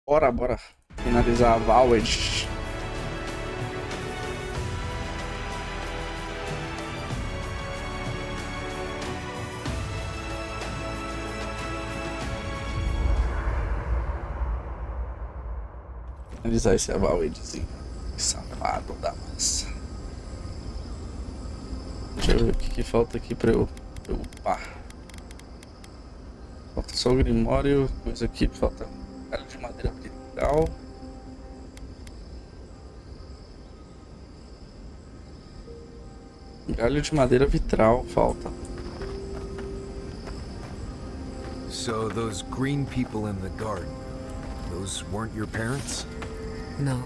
Bora finalizar a Avowed. Finalizar esse Avowedzinho. Safado da massa. Deixa eu ver o que falta aqui pra eu upar. Falta só o Grimório, coisa aqui, falta galho de madeira vitral. Galho de madeira vitral, falta. So those green people in the garden, those weren't your parents? No.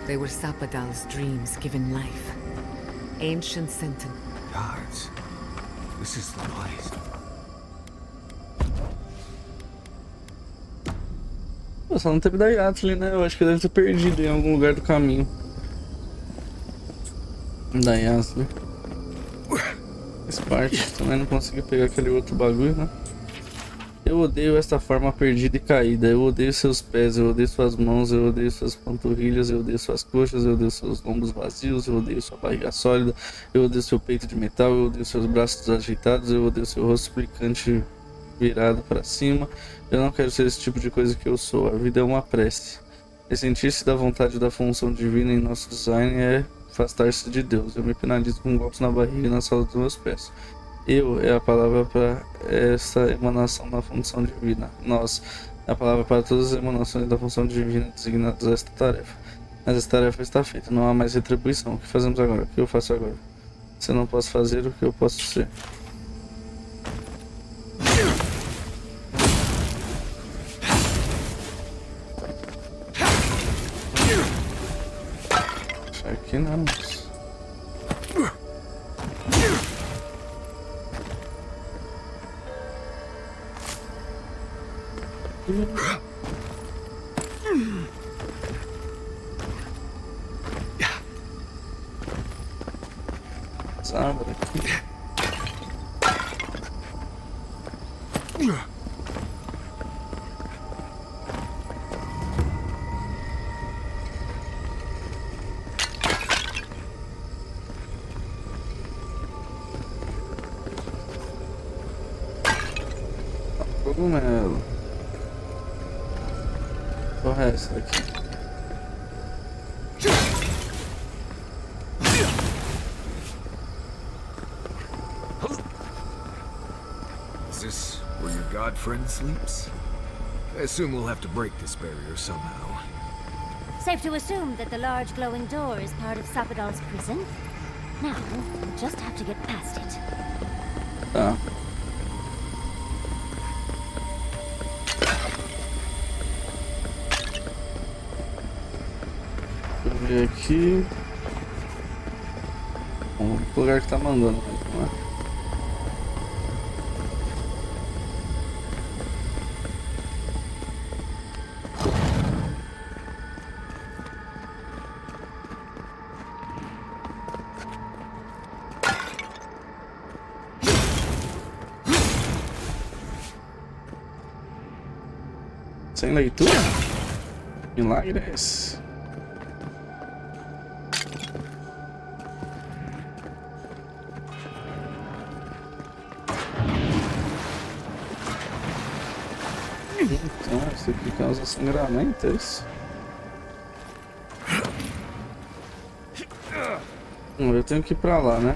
They were Sapadal's dreams given life. Ancient sentence. Gods, this is the place. Pô, só não teve da Yatley, né? Eu acho que deve ter perdido em algum lugar do caminho. Da Yatley. Faz parte. Também não consegui pegar aquele outro bagulho, né? Eu odeio esta forma perdida e caída. Eu odeio seus pés, eu odeio suas mãos, eu odeio suas panturrilhas, eu odeio suas coxas, eu odeio seus lombos vazios, eu odeio sua barriga sólida, eu odeio seu peito de metal, eu odeio seus braços ajeitados, eu odeio seu rosto suplicante virado para cima. Eu não quero ser esse tipo de coisa que eu sou. A vida é uma prece. Ressentir-se da vontade da função divina em nosso design é afastar-se de Deus. Eu me penalizo com golpes na barriga e na sola dos meus pés. Eu é a palavra para essa emanação da função divina. Nós é a palavra para todas as emanações da função divina designadas a esta tarefa. Mas esta tarefa está feita, não há mais retribuição. O que fazemos agora? O que eu faço agora? Se eu não posso fazer, o que eu posso ser? Deixa aqui, né, moço? Sabe aqui. Cogumelo. O resto daqui. Is this where your god friend sleeps? I assume we'll have to break this barrier somehow. Safe to assume that the large glowing door is part of Sapadal's prison? Now, we'll just have to get past it. Tá. Deixa eu ver aqui. Bom, o lugar que tá mandando mesmo, né? Sem leitura? Milagres. Então, isso aqui causa sangramento, é isso? Eu tenho que ir pra lá, né?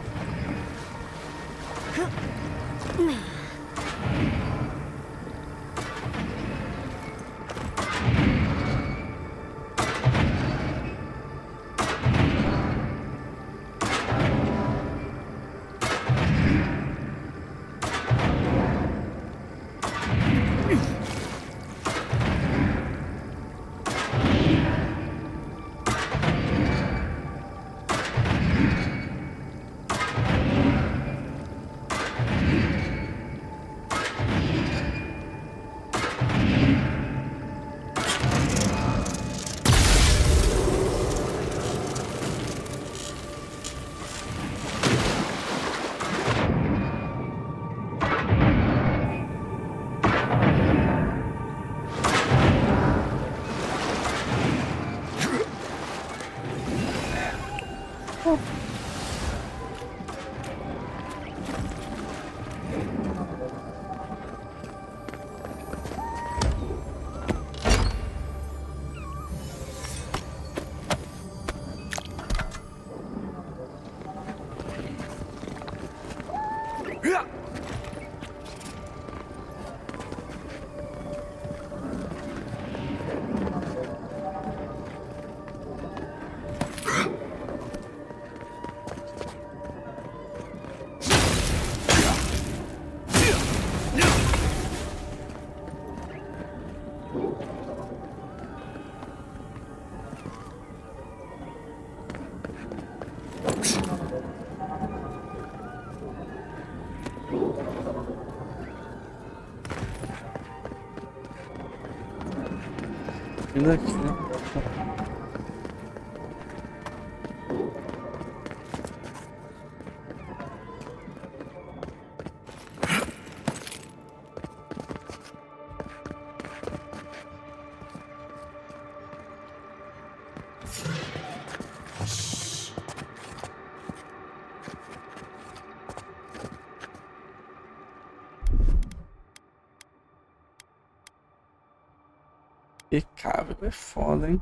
E daqui, né? E cabo é foda, hein?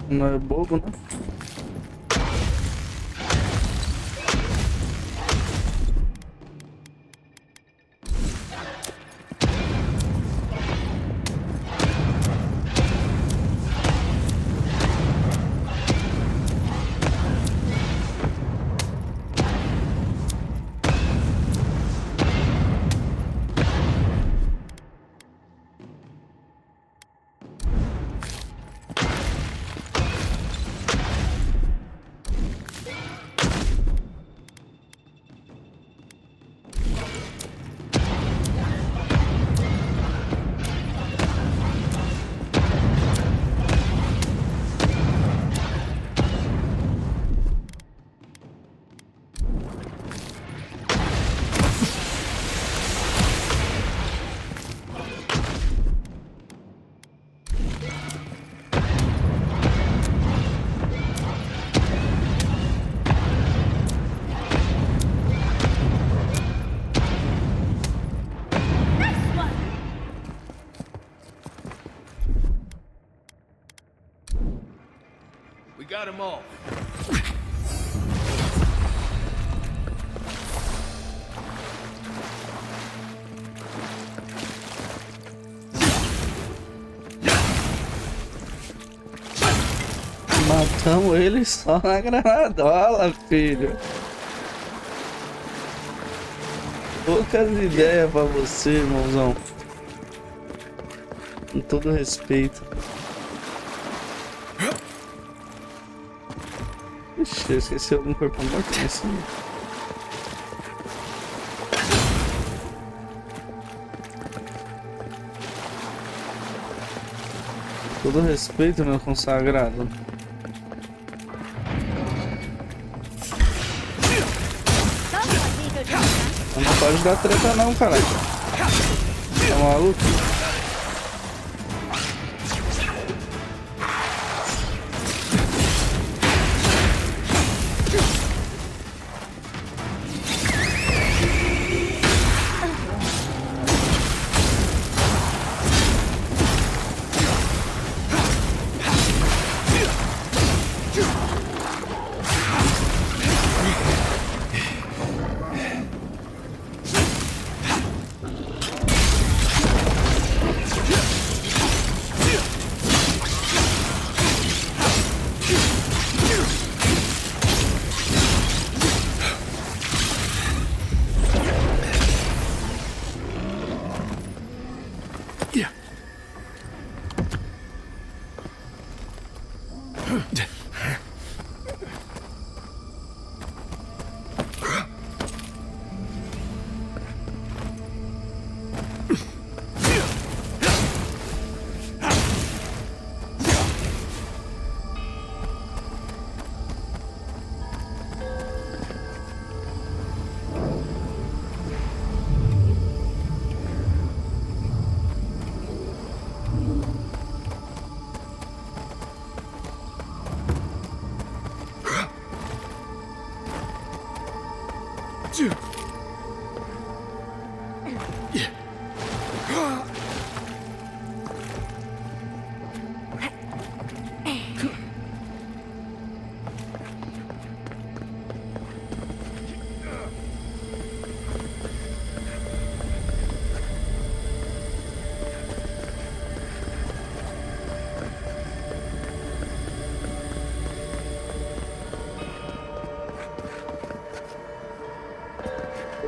Não é bobo, né? We got them all. Matamos ele só na granadola, filho. Poucas ideias pra você, irmãozão. Com todo respeito. Ixi, eu esqueci algum corpo morto nesse. Todo respeito, meu consagrado. Não pode dar treta não, caralho. Tá maluco?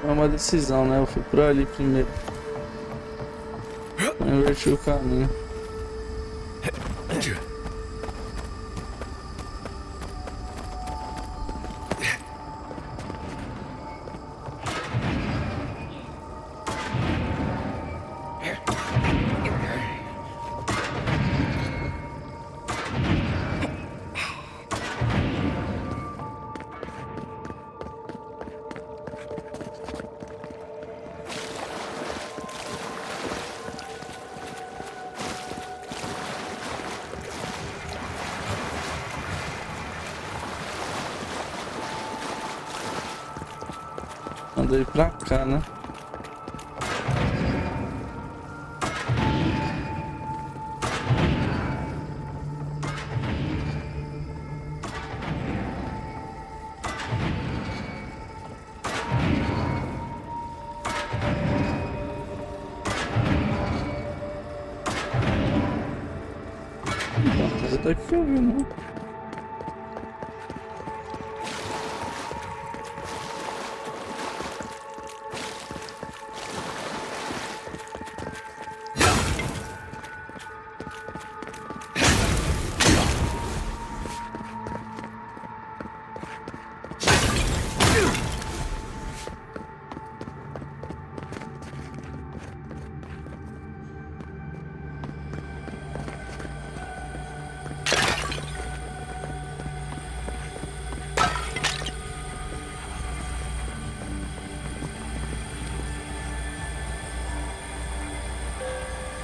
É uma decisão, né? Eu fui por ali primeiro. Eu inverti o caminho. Andei pra cá, né? Mas até que eu vi, né?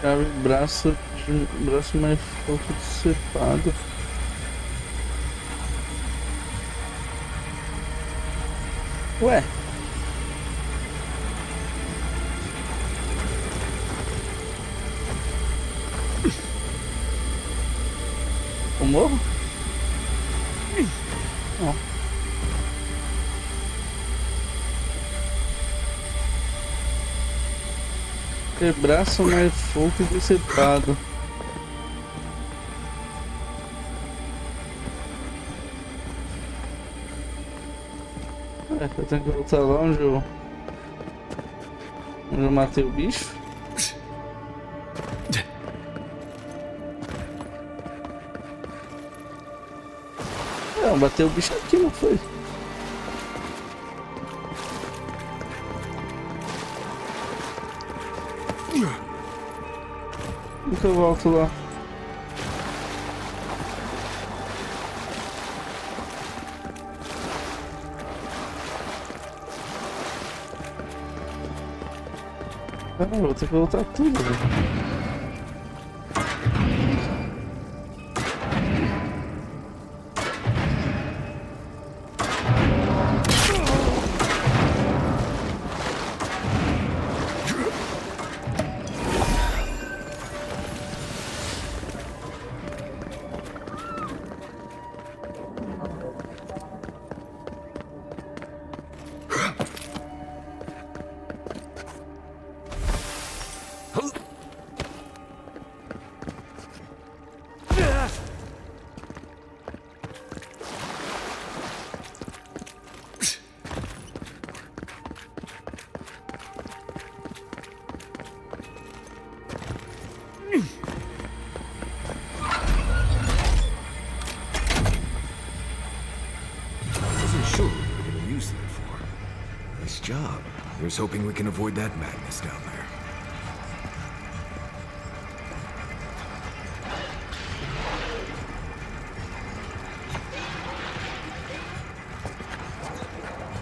Chave, braço mais forte decepado. Ué? O morro? Não. Braço mais forte decepado. Eu tenho que voltar lá onde eu matei o bicho. Não, bateu o bicho aqui, não foi? Nunca eu volto lá. Ah, vou ter que voltar tudo, velho. Here's hoping we can avoid that madness down there.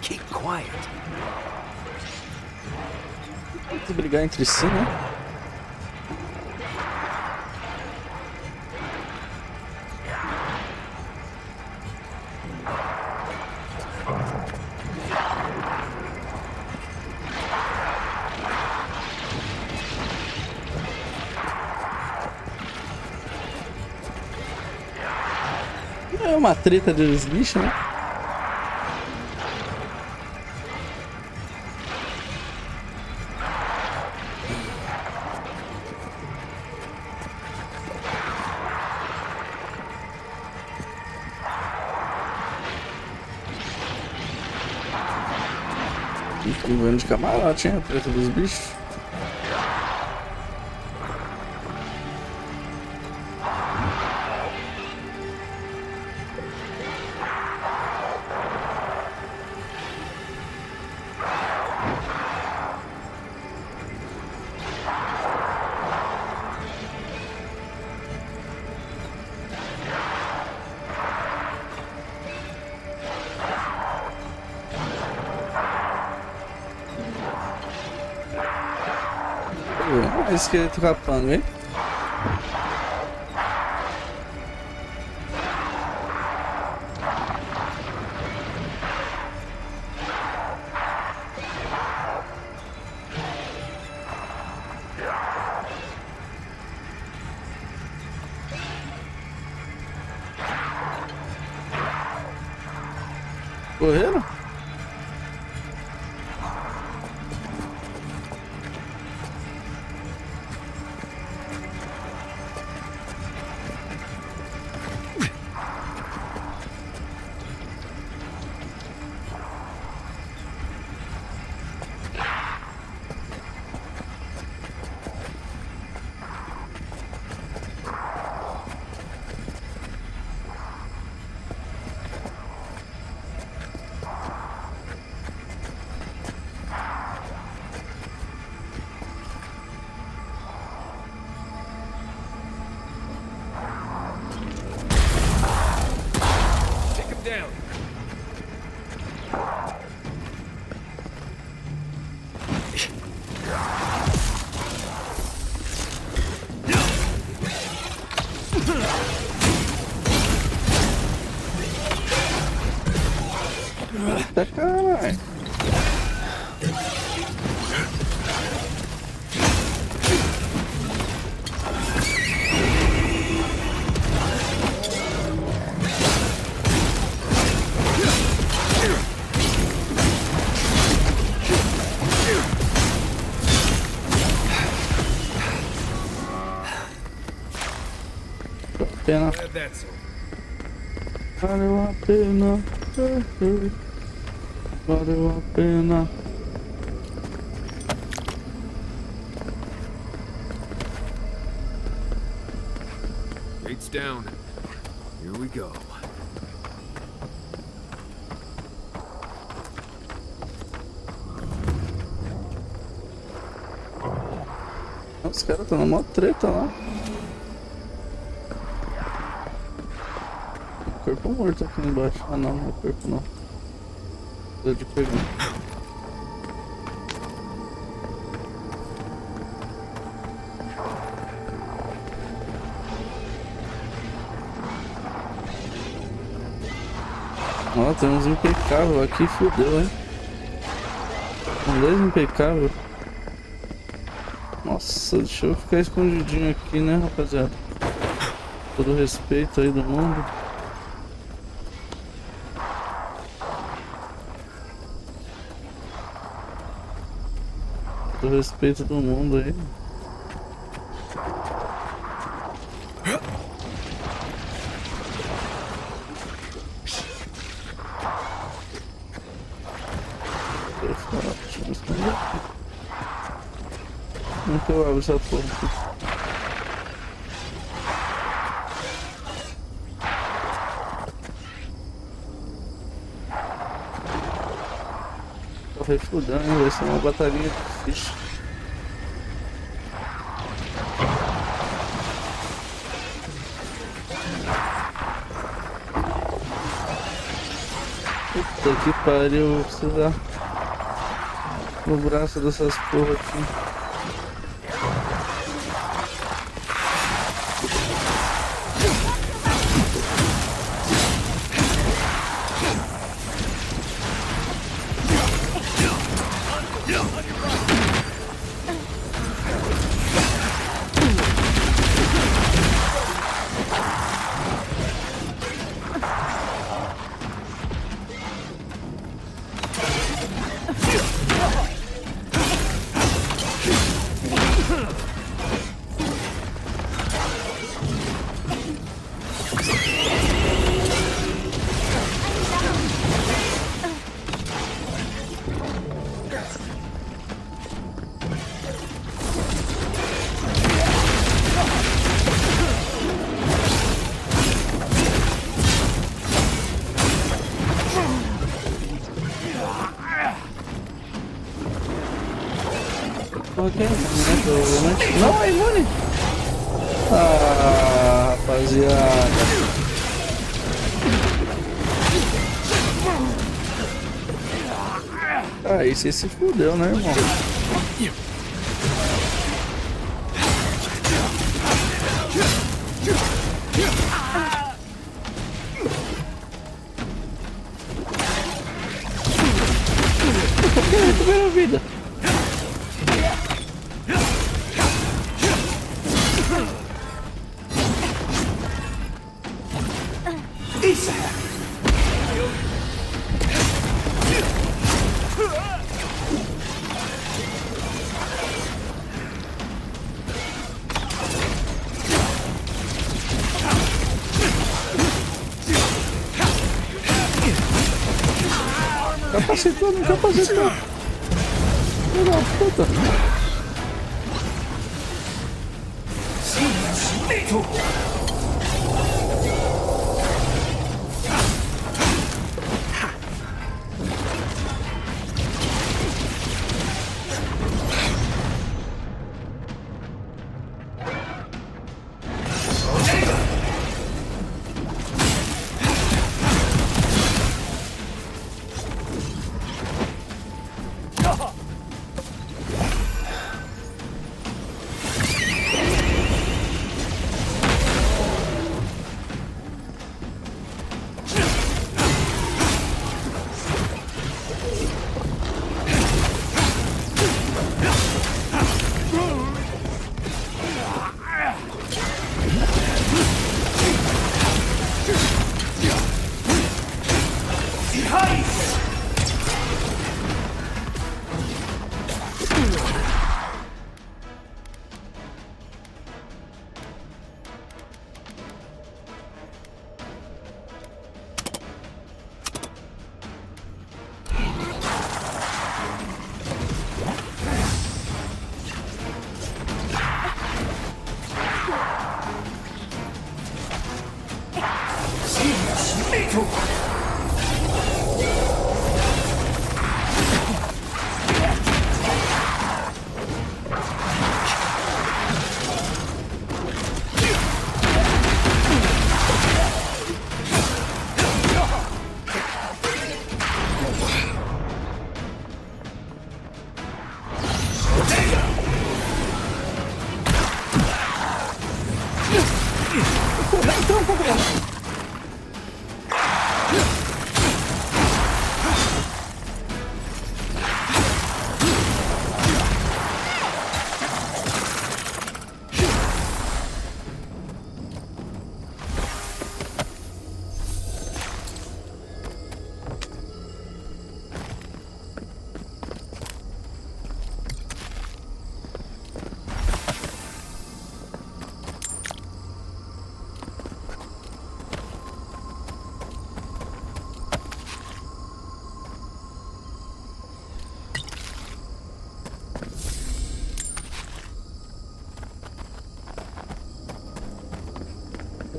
Keep quiet. Tem que brigar entre si, né? É uma treta dos bichos, né? Vendo de camarote, hein? A treta dos bichos. Esqueleto capanga, hein? Correram? Eita caralho. Pena. Valeu a pena. Valeu a pena. Gates down. Here we go. Os caras estão na mó treta lá. Corpo morto aqui embaixo. Ah não, não é corpo não. Deu de pegar. Ó, tem uns impecáveis aqui, fudeu, hein? Tem dois impecáveis. Nossa, deixa eu ficar escondidinho aqui, né, rapaziada? Todo respeito aí do mundo. Todo respeito do mundo aí. Deixa eu esconder aqui. Como que eu abro essa porra aqui? Tô refudando, vai ser uma batalhinha difícil. Puta que pariu, vou precisar no braço dessas porra aqui. Ok, né? Provavelmente. Não, é imune! Ah, rapaziada. Aí você se fudeu, né, irmão? Primeira vida. Capacitou, não capacitou. Filho da puta.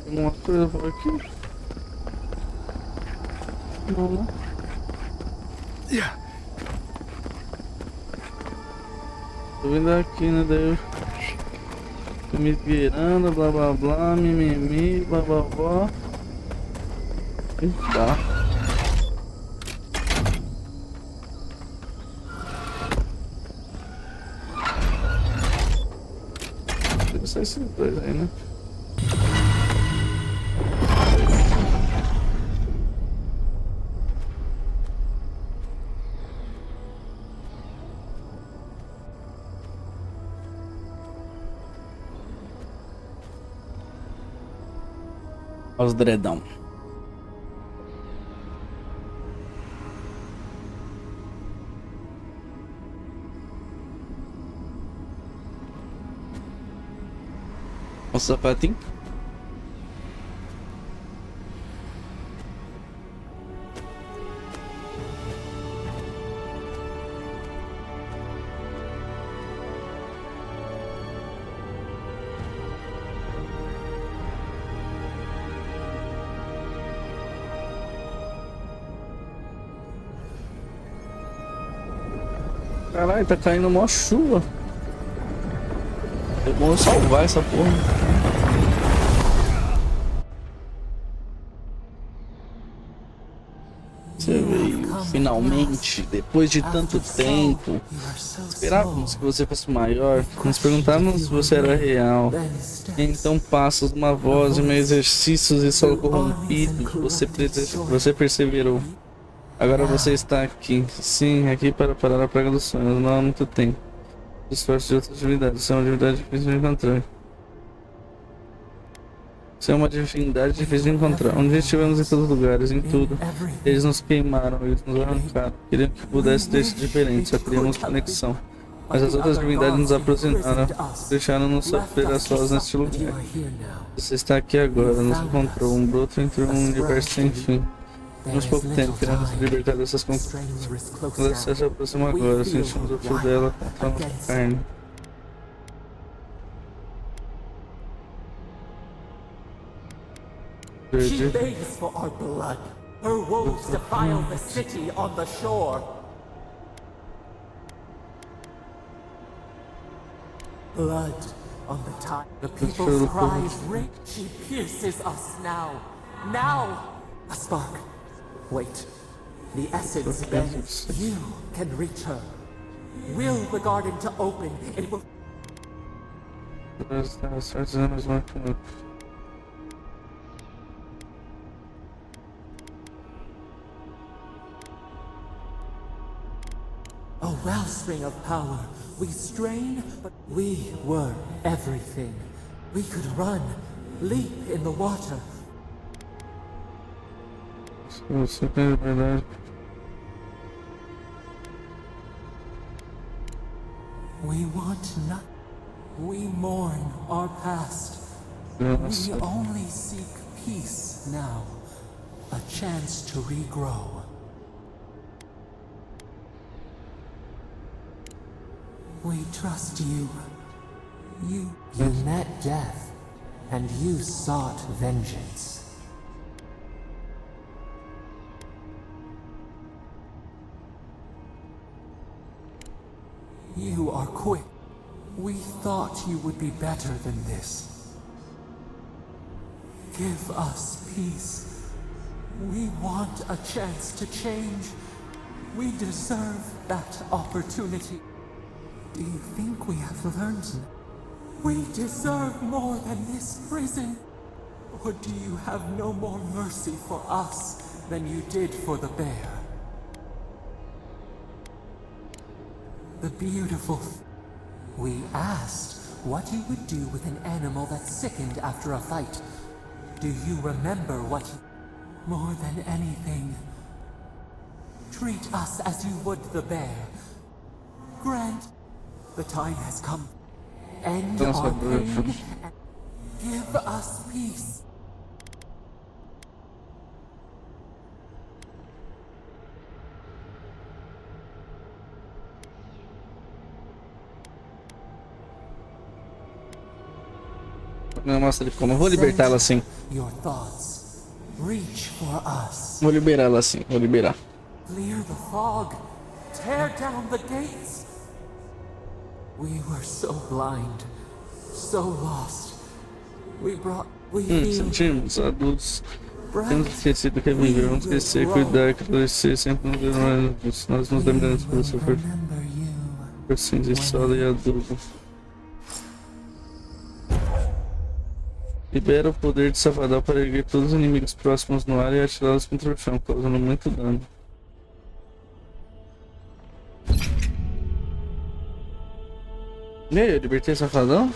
Uma coisa por aqui. Não, não. Tô vindo aqui, né? Daí eu tô me virando, blá blá blá, mimimi, blá blá blá. E tá. Deve ser esses dois aí, né? Os dredão. O sapatinho. Caralho, tá caindo mó chuva. Vamos salvar essa porra. Você veio, finalmente, depois de tanto tempo. Esperávamos que você fosse maior. Nos perguntávamos se você era real. E então passas uma voz e meus exercícios e solo corrompido. Você perseverou. Agora você está aqui. Sim, aqui para parar a praga dos sonhos. Não há muito tempo. Esforço de outras divindades. Isso é uma divindade difícil de encontrar. Isso é uma divindade difícil de encontrar. Onde estivemos em todos os lugares, em tudo. Eles nos queimaram, eles nos arrancaram. Queriam que pudesse ter sido diferente, só queríamos conexão. Mas as outras divindades nos aproximaram, deixaram-nos sofrer a sós neste lugar. Você está aqui agora, nos encontrou, um broto entre um universo sem fim. Temos pouco tempo, queremos nos libertar dessas conquistas. Quando você se aproxima agora, sentimos o fio dela contra a nossa carne. She begs for our blood. Her woes defile the city on the shore. Blood on the tide. The people's cries ring. She pierces us now. Now! A spark. Wait. The essence bends. You can reach her. Will the garden to open. It will. A wellspring of power. We strain, but we were everything. We could run, leap in the water. We want nothing. We mourn our past. We only seek peace now. A chance to regrow. We trust you. You met death, and you sought vengeance. You are quick. We thought you would be better than this. Give us peace. We want a chance to change. We deserve that opportunity. Do you think we have learned? We deserve more than this prison. Or do you have no more mercy for us than you did for the bear? The beautiful... We asked what you would do with an animal that sickened after a fight. Do you remember what you... More than anything, treat us as you would the bear. Grant... The time has come. End our pain and give us peace. Não mostra de como. Eu vou libertar ela assim. Your thoughts. Reach for us. Vou liberar ela assim. Vou liberar. Clear the fog. Tear down the gates. We were so blind, so lost. We feel sentimos adultos. Temos esquecido que é viver. Vamos crescer, cuidar, crescer, sempre nos lembramos. Nós nos lembramos por sofrer. Por cinza, solo e adubo. Libera o poder de Savadal para erguer todos os inimigos próximos no ar e atirá-los contra o chão, causando muito dano. E aí, eu libertei Safadão?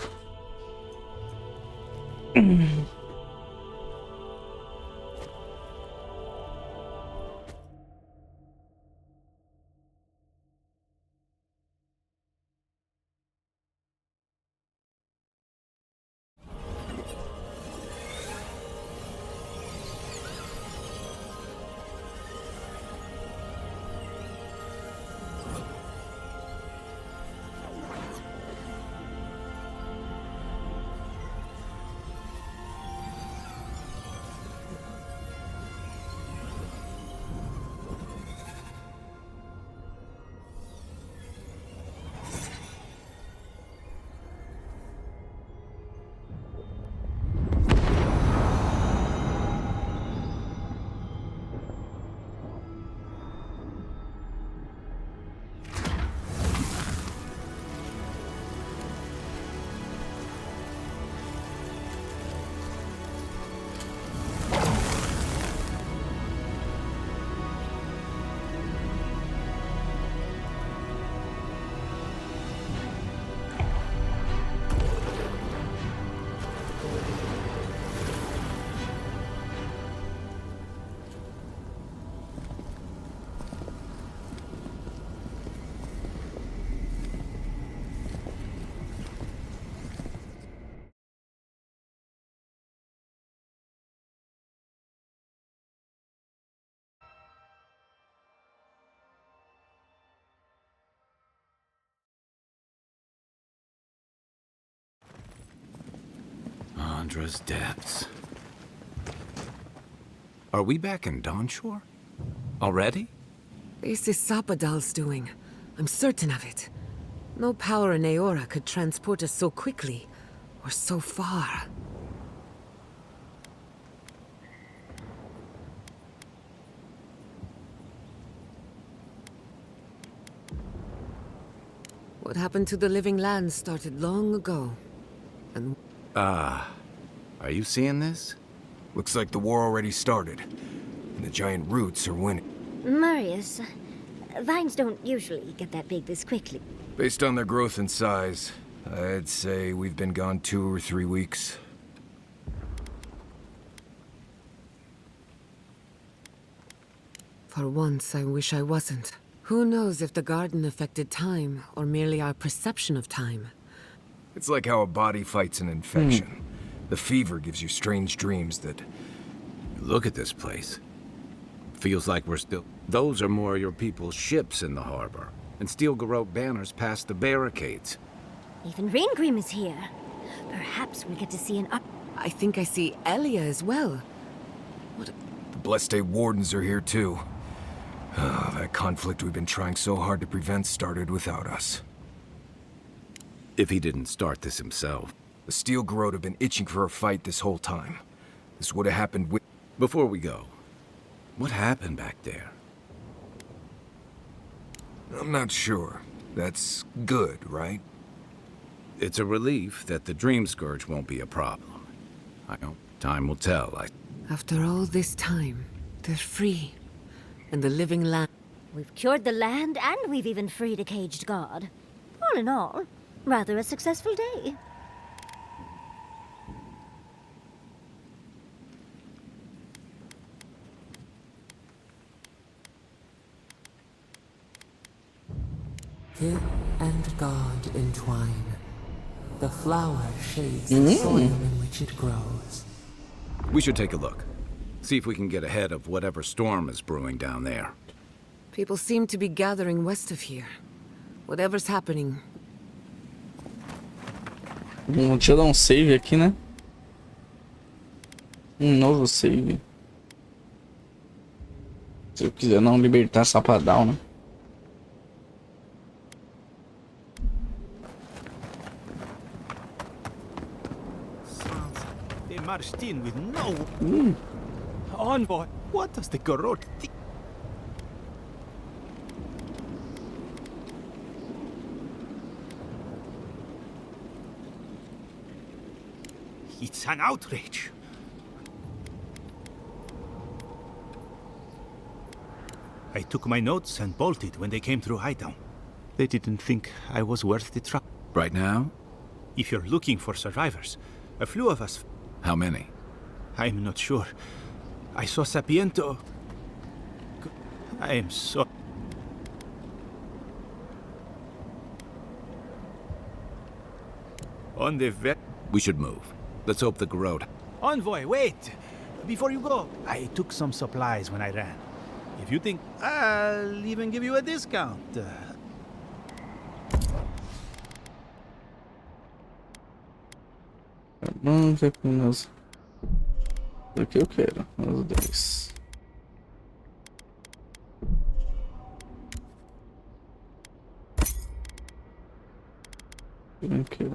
Chandra's depths. Are we back in Dawnshore? Already? This is Sapadal's doing. I'm certain of it. No power in Aora could transport us so quickly, or so far. What happened to the living land started long ago. And Are you seeing this? Looks like the war already started, and the giant roots are winning. Marius, vines don't usually get that big this quickly. Based on their growth and size, I'd say we've been gone 2 or 3 weeks. for once, I wish I wasn't. Who knows if the garden affected time, or merely our perception of time? It's like how a body fights an infection. The fever gives you strange dreams that... Look at this place. Feels like we're still... Those are more of your people's ships in the harbor. And steel garrote banners past the barricades. Even Reingrim is here. Perhaps we'll get to see an up... I think I see Elia as well. The Blessed Wardens are here too. That conflict we've been trying so hard to prevent started without us. If he didn't start this himself. The steel garrote have been itching for a fight this whole time. This would have happened with... Before we go, what happened back there? I'm not sure. That's good, right? It's a relief that the Dream Scourge won't be a problem. I know time will tell. After all this time, they're free. And the living land... We've cured the land, and we've even freed a caged god. All in all, rather a successful day. Kid and God entwine. The flower shades the soil in which it grows. We should take a look. See if we can get ahead of whatever storm is brewing down there. People seem to be gathering west of here. Whatever's happening. Deixa eu dar um save aqui, né? Novo save. Se eu quiser não libertar Sapadal, né? They marched in with no envoy. What does the garrote think? It's an outrage. I took my notes and bolted when they came through Hightown. They didn't think I was worth the trouble. Right now? If you're looking for survivors, a few of us... How many? I'm not sure. I saw Sapiento. I am so... On the vet... We should move. Let's hope the garrote... Envoy, wait! Before you go, I took some supplies when I ran. If you think, I'll even give you a discount. Vamos ver com meus... O que eu quero, meus 10. Eu quero.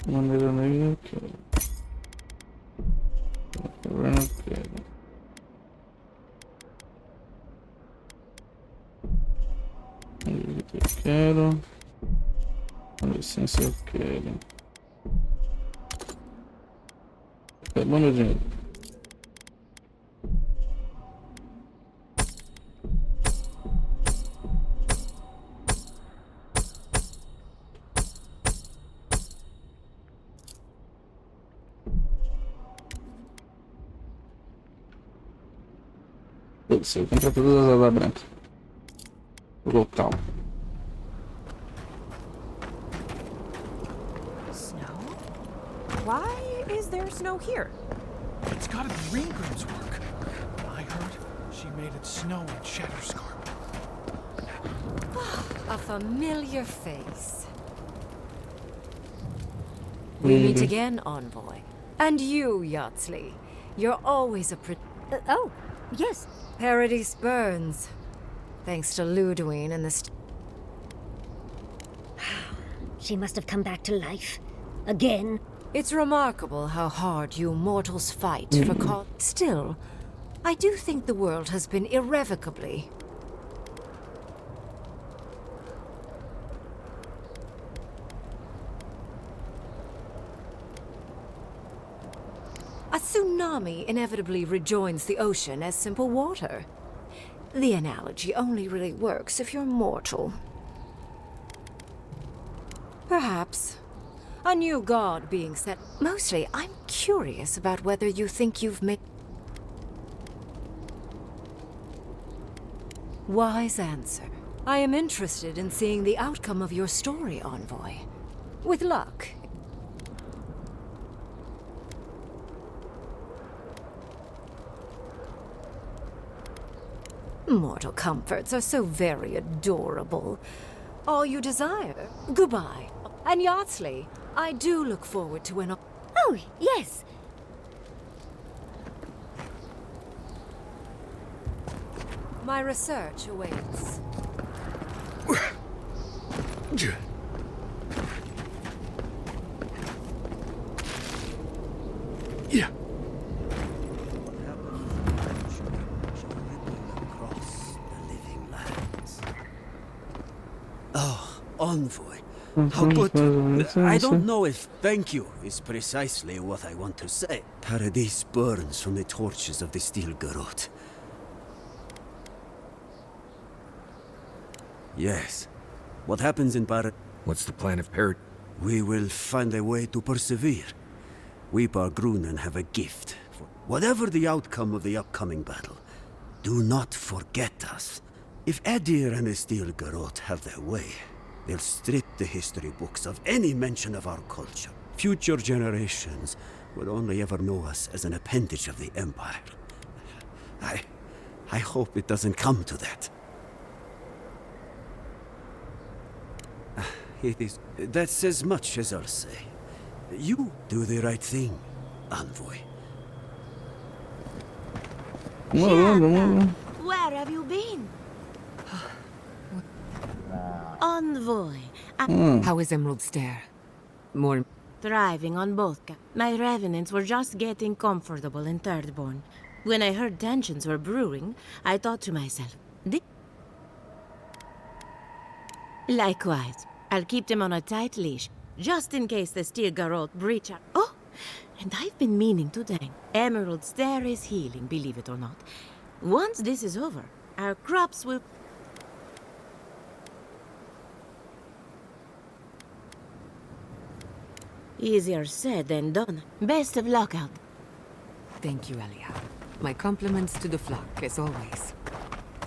Maneira negra eu quero. Caverna eu quero. Eu quero. A licença eu quero. Acabou meu dinheiro. Putz, eu compro todas as asas brancas. Local. Snow? Why is there snow here? It's gotta be Reingrim's work. I heard she made it snow in Shatterscarp. A familiar face. We meet again, Envoy. And you, Yardsley. You're always a oh, yes. Paradise burns. Thanks to Ludwig and the She must have come back to life. Again. It's remarkable how hard you mortals fight for Still, I do think the world has been irrevocably... A tsunami inevitably rejoins the ocean as simple water. The analogy only really works if you're mortal. Perhaps. A new god being set. Mostly, I'm curious about whether you think you've made... Wise answer. I am interested in seeing the outcome of your story, Envoy. With luck. Mortal comforts are so very adorable. All you desire. Goodbye. And Yardsley, I do look forward to an... Oh, yes. My research awaits. Yeah. Oh, Envoy. How good. I don't know if thank you is precisely what I want to say. Paradise burns from the torches of the steel garrote. Yes. What happens in Paradise? What's the plan of Paradise? We will find a way to persevere. We Bargrunen have a gift. Whatever the outcome of the upcoming battle, do not forget us. If Edir and the steel garrote have their way, they'll strip the history books of any mention of our culture. Future generations will only ever know us as an appendage of the Empire. I hope it doesn't come to that. That's as much as I'll say. You do the right thing, Envoy. Where have you been? Envoy. How is Emerald Stair? More... Thriving on both. My revenants were just getting comfortable in Thirdborn. When I heard tensions were brewing, I thought to myself, likewise, I'll keep them on a tight leash, just in case the steel garrote breach out. Oh, and I've been meaning to thank. Emerald Stair is healing, believe it or not. Once this is over, our crops will... Easier said than done. Best of luck out. Thank you, Elia. My compliments to the flock, as always.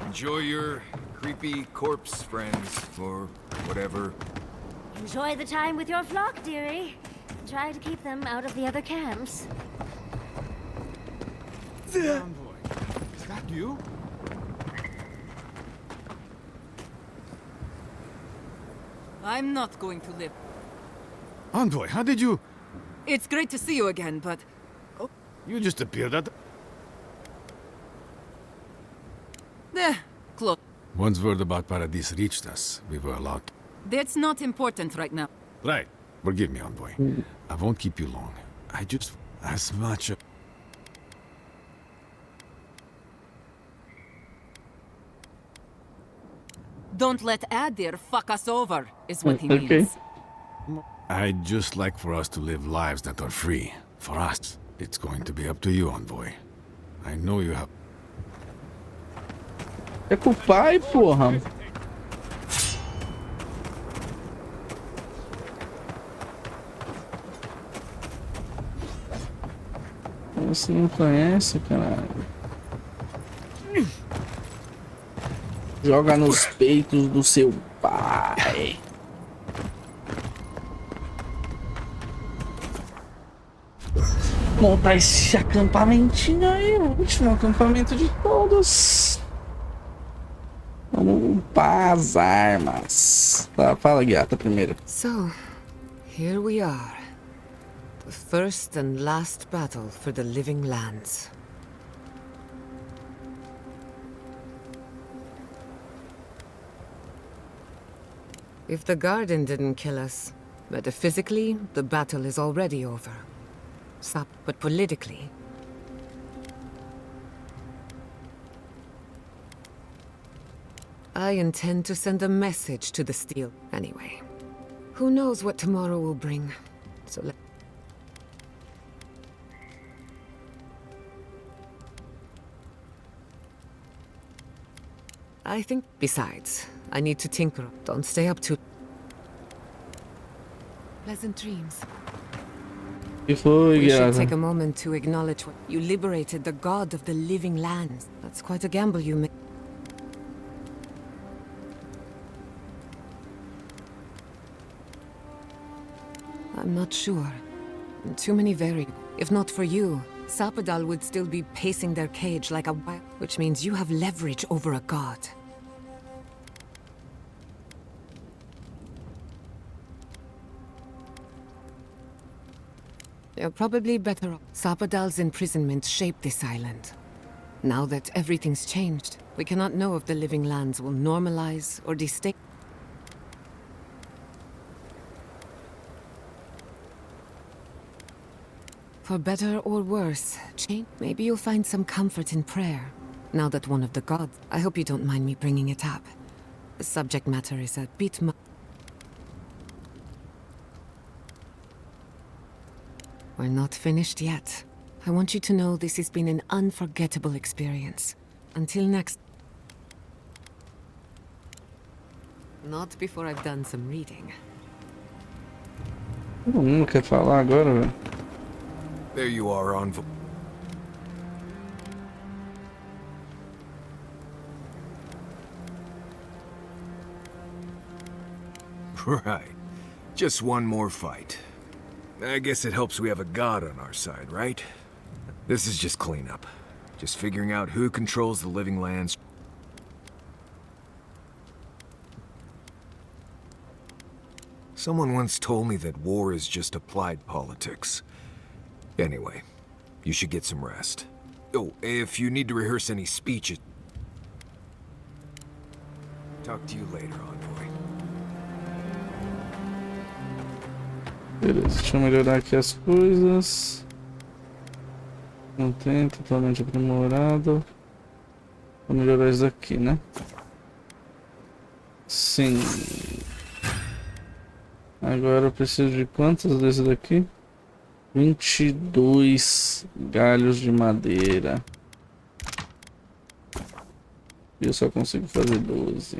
Enjoy your creepy corpse friends, or whatever. Enjoy the time with your flock, dearie. Try to keep them out of the other camps. Envoy, is that you? I'm not going to live. Envoy, how did you... It's great to see you again, but... Oh, you just appeared at... Close. Once word about Paradise reached us, we were allowed... That's not important right now. Right. Forgive me, Envoy. I won't keep you long. I just... as much... Don't let Adir fuck us over, is what he means. I'd just like for us to live lives that are free. For us, it's going to be up to you, Envoy. I know you have... É com o pai, porra. Você não conhece, caralho. Joga nos peitos do seu pai. Montar esse acampamentinho aí, o último acampamento de todos. Vamos upar as armas. Tá, fala, Guiata, primeiro. So, here we are. The first and last battle for the living lands. If the garden didn't kill us, metaphysically, the battle is already over. But politically... I intend to send a message to the Steel. Anyway, who knows what tomorrow will bring, so let... I think, besides, I need to tinker. Don't stay up too... Pleasant dreams. We should take a moment to acknowledge what you liberated the god of the living lands. That's quite a gamble you made. I'm not sure. Too many variables. If not for you, Sapadal would still be pacing their cage like a wild, which means you have leverage over a god. You're probably better off. Sapadal's imprisonment shaped this island. Now that everything's changed, we cannot know if the living lands will normalize or destabilize. For better or worse, change. Maybe you'll find some comfort in prayer. Now that one of the gods... I hope you don't mind me bringing it up. The subject matter is a bit We're not finished yet. I want you to know this has been an unforgettable experience. Until next... Not before I've done some reading. Todo mundo quer falar agora, velho. There you are on... Right. Just one more fight. I guess it helps we have a god on our side, right? This is just cleanup. Just figuring out who controls the living lands. Someone once told me that war is just applied politics. Anyway, you should get some rest. Oh, if you need to rehearse any speeches... Talk to you later, Envoy. Beleza, deixa eu melhorar aqui as coisas. Não tem, totalmente aprimorado. Vou melhorar isso aqui, né? Sim. Agora eu preciso de quantos desses daqui? 22 galhos de madeira. Eu só consigo fazer 12.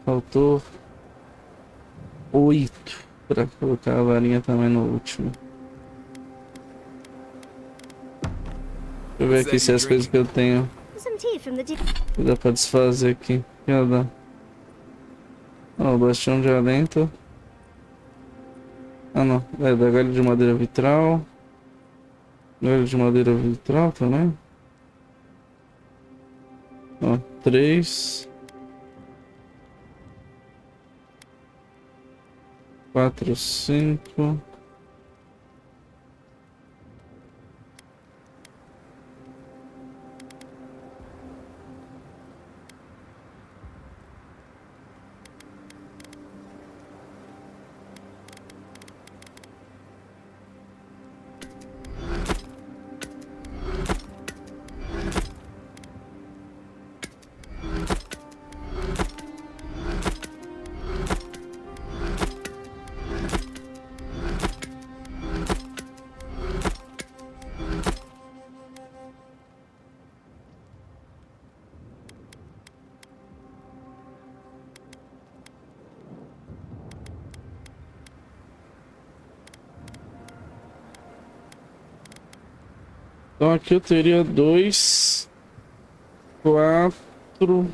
Faltou 8 para colocar a varinha também no último. Deixa eu ver aqui se as coisas que eu tenho dá pra desfazer aqui. Já dá. Ó, o bastião de alento. Ah não, é da galho de madeira vitral. Galho de madeira vitral também. Ó, 3. 4, 5. Então aqui eu teria 2, 4,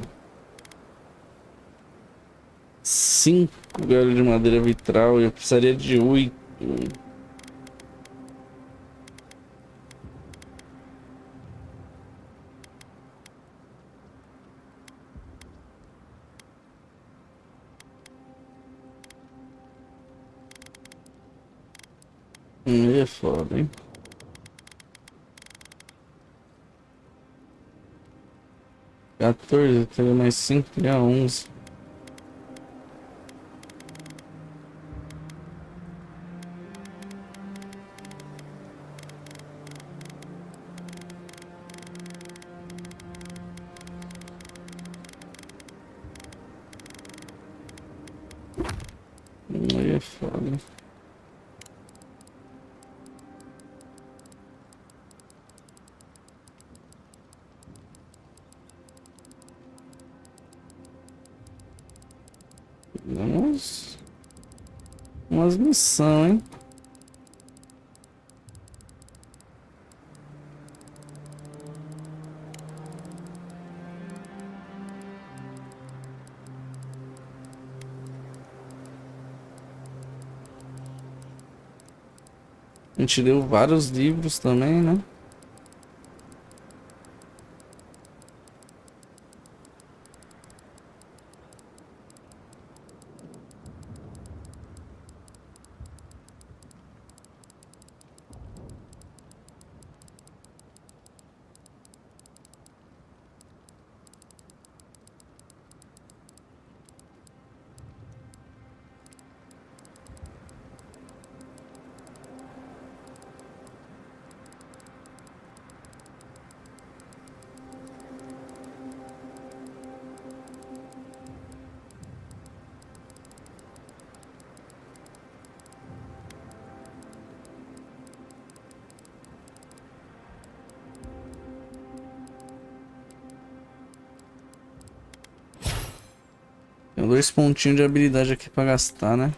5 galhos de madeira vitral e eu precisaria de 8. Aí é foda, hein? Teria mais 5, teria 11. Aí é foda. Vamos. Umas missões, hein? A gente leu vários livros também, né? Tem 2 pontinhos de habilidade aqui pra gastar, né?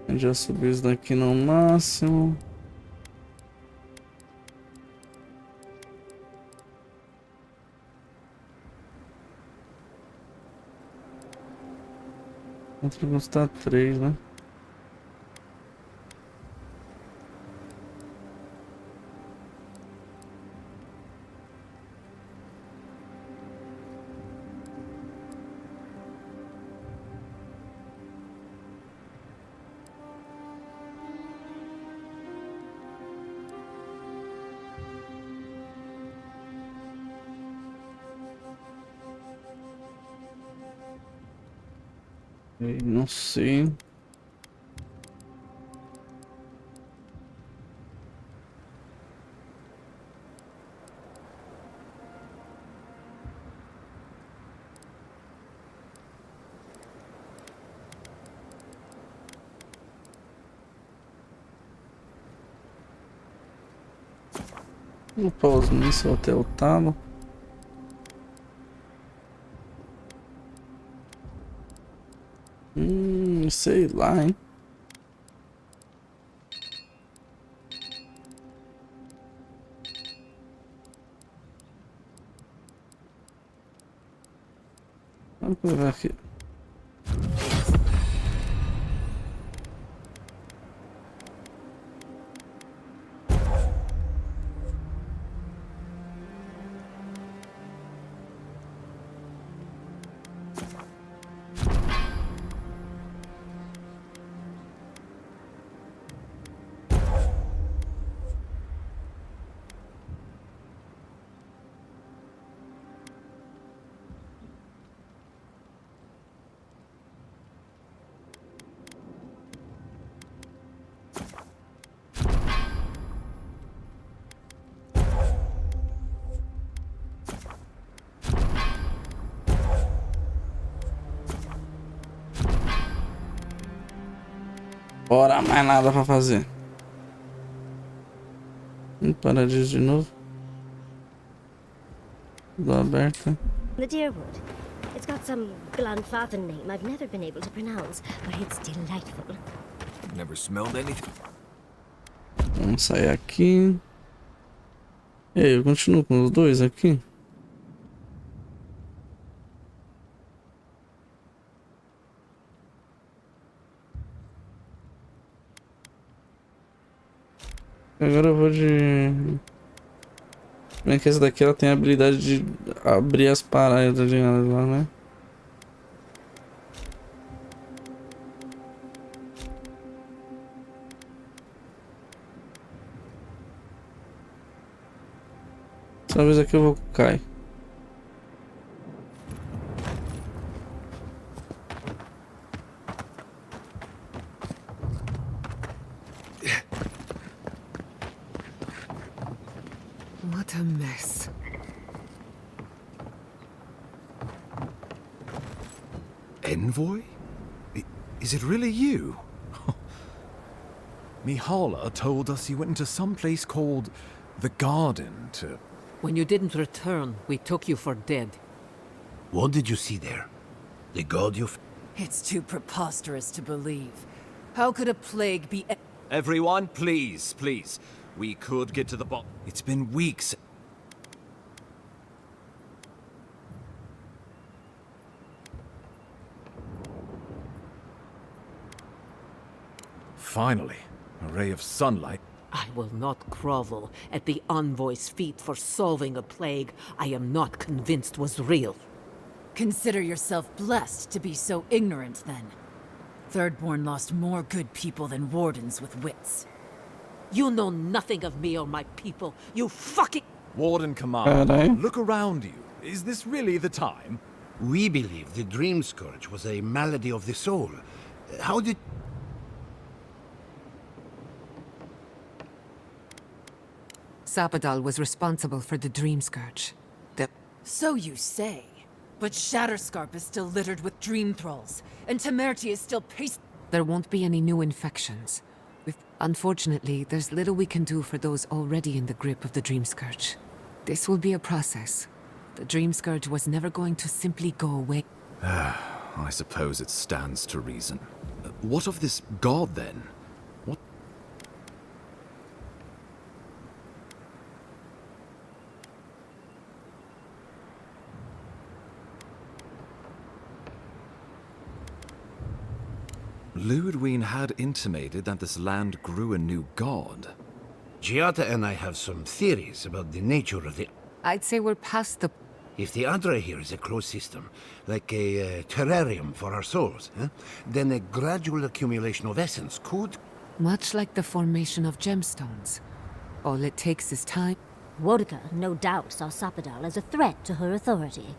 A gente já subiu isso daqui no máximo. Outro custa 3, né? Não sei. Vou pausar nisso até o talo. Sei lá, hein? Vamos pegar aqui. Bora, mais nada pra fazer. Paradiso de novo. Tudo aberto. The Deerwood. It's got some Glanfathan name I've never been able to pronounce, but it's delightful. Never smelled anything. Vamos sair aqui. E aí, eu continuo com os dois aqui. Agora eu vou de... Bem que essa daqui ela tem a habilidade de abrir as paradas de lá, né? Talvez aqui eu vou cair. What a mess. Envoy? Is it really you? Mihala told us you went into some place called the Garden to... When you didn't return, we took you for dead. What did you see there? The god you... It's too preposterous to believe. How could a plague be... Everyone, please, please. We could get to the bottom. It's been weeks. Finally, a ray of sunlight. I will not grovel at the envoy's feet for solving a plague I am not convinced was real. Consider yourself blessed to be so ignorant, then. Thirdborn lost more good people than wardens with wits. You know nothing of me or my people, you fucking... Warden Command, look around you. Is this really the time? We believe the Dream Scourge was a malady of the soul. How did... Sapadal was responsible for the Dream Scourge. So you say. But Shatterscarp is still littered with dream thralls, and Temerity is still There won't be any new infections. Unfortunately, there's little we can do for those already in the grip of the Dream Scourge. This will be a process. The Dream Scourge was never going to simply go away. I suppose it stands to reason. What of this god, then? What? Ludwig had intimated that this land grew a new god. Giata and I have some theories about the nature of the... I'd say we're past the... If the Adra here is a closed system, like a terrarium for our souls, then a gradual accumulation of essence could... Much like the formation of gemstones. All it takes is time. Wodka, no doubt, saw Sapadal as a threat to her authority.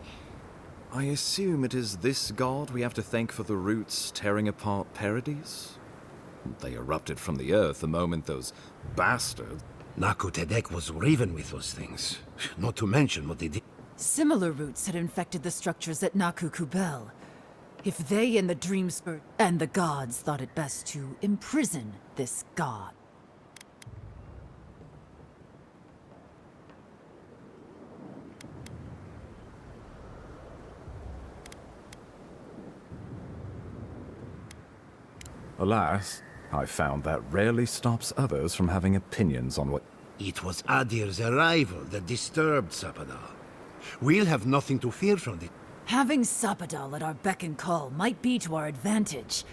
I assume it is this god we have to thank for the roots tearing apart Paradise? They erupted from the earth the moment those bastards... Naku Tedek was riven with those things, not to mention what they did. Similar roots had infected the structures at Naku Kubel. If they and the Dream Scourge and the gods thought it best to imprison this god. Alas, I found that rarely stops others from having opinions on what... It was Adir's arrival that disturbed Sapadal. We'll have nothing to fear from it. Having Sapadal at our beck and call might be to our advantage.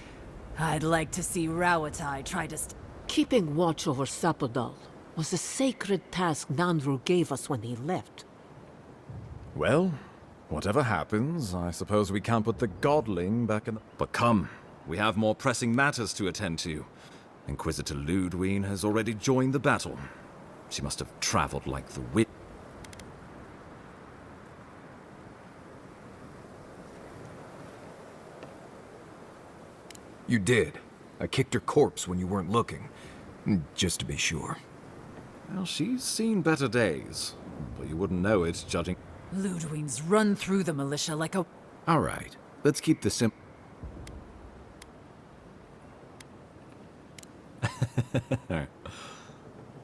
I'd like to see Rawatai try to... Keeping watch over Sapadal was a sacred task Nandru gave us when he left. Well, whatever happens, I suppose we can't put the godling back in the... But come, we have more pressing matters to attend to. Inquisitor Ludwig has already joined the battle. She must have traveled like the wind. You did. I kicked her corpse when you weren't looking. Just to be sure. Well, she's seen better days. But you wouldn't know it, judging... Ludwig's run through the militia like a... All right, let's keep this simple.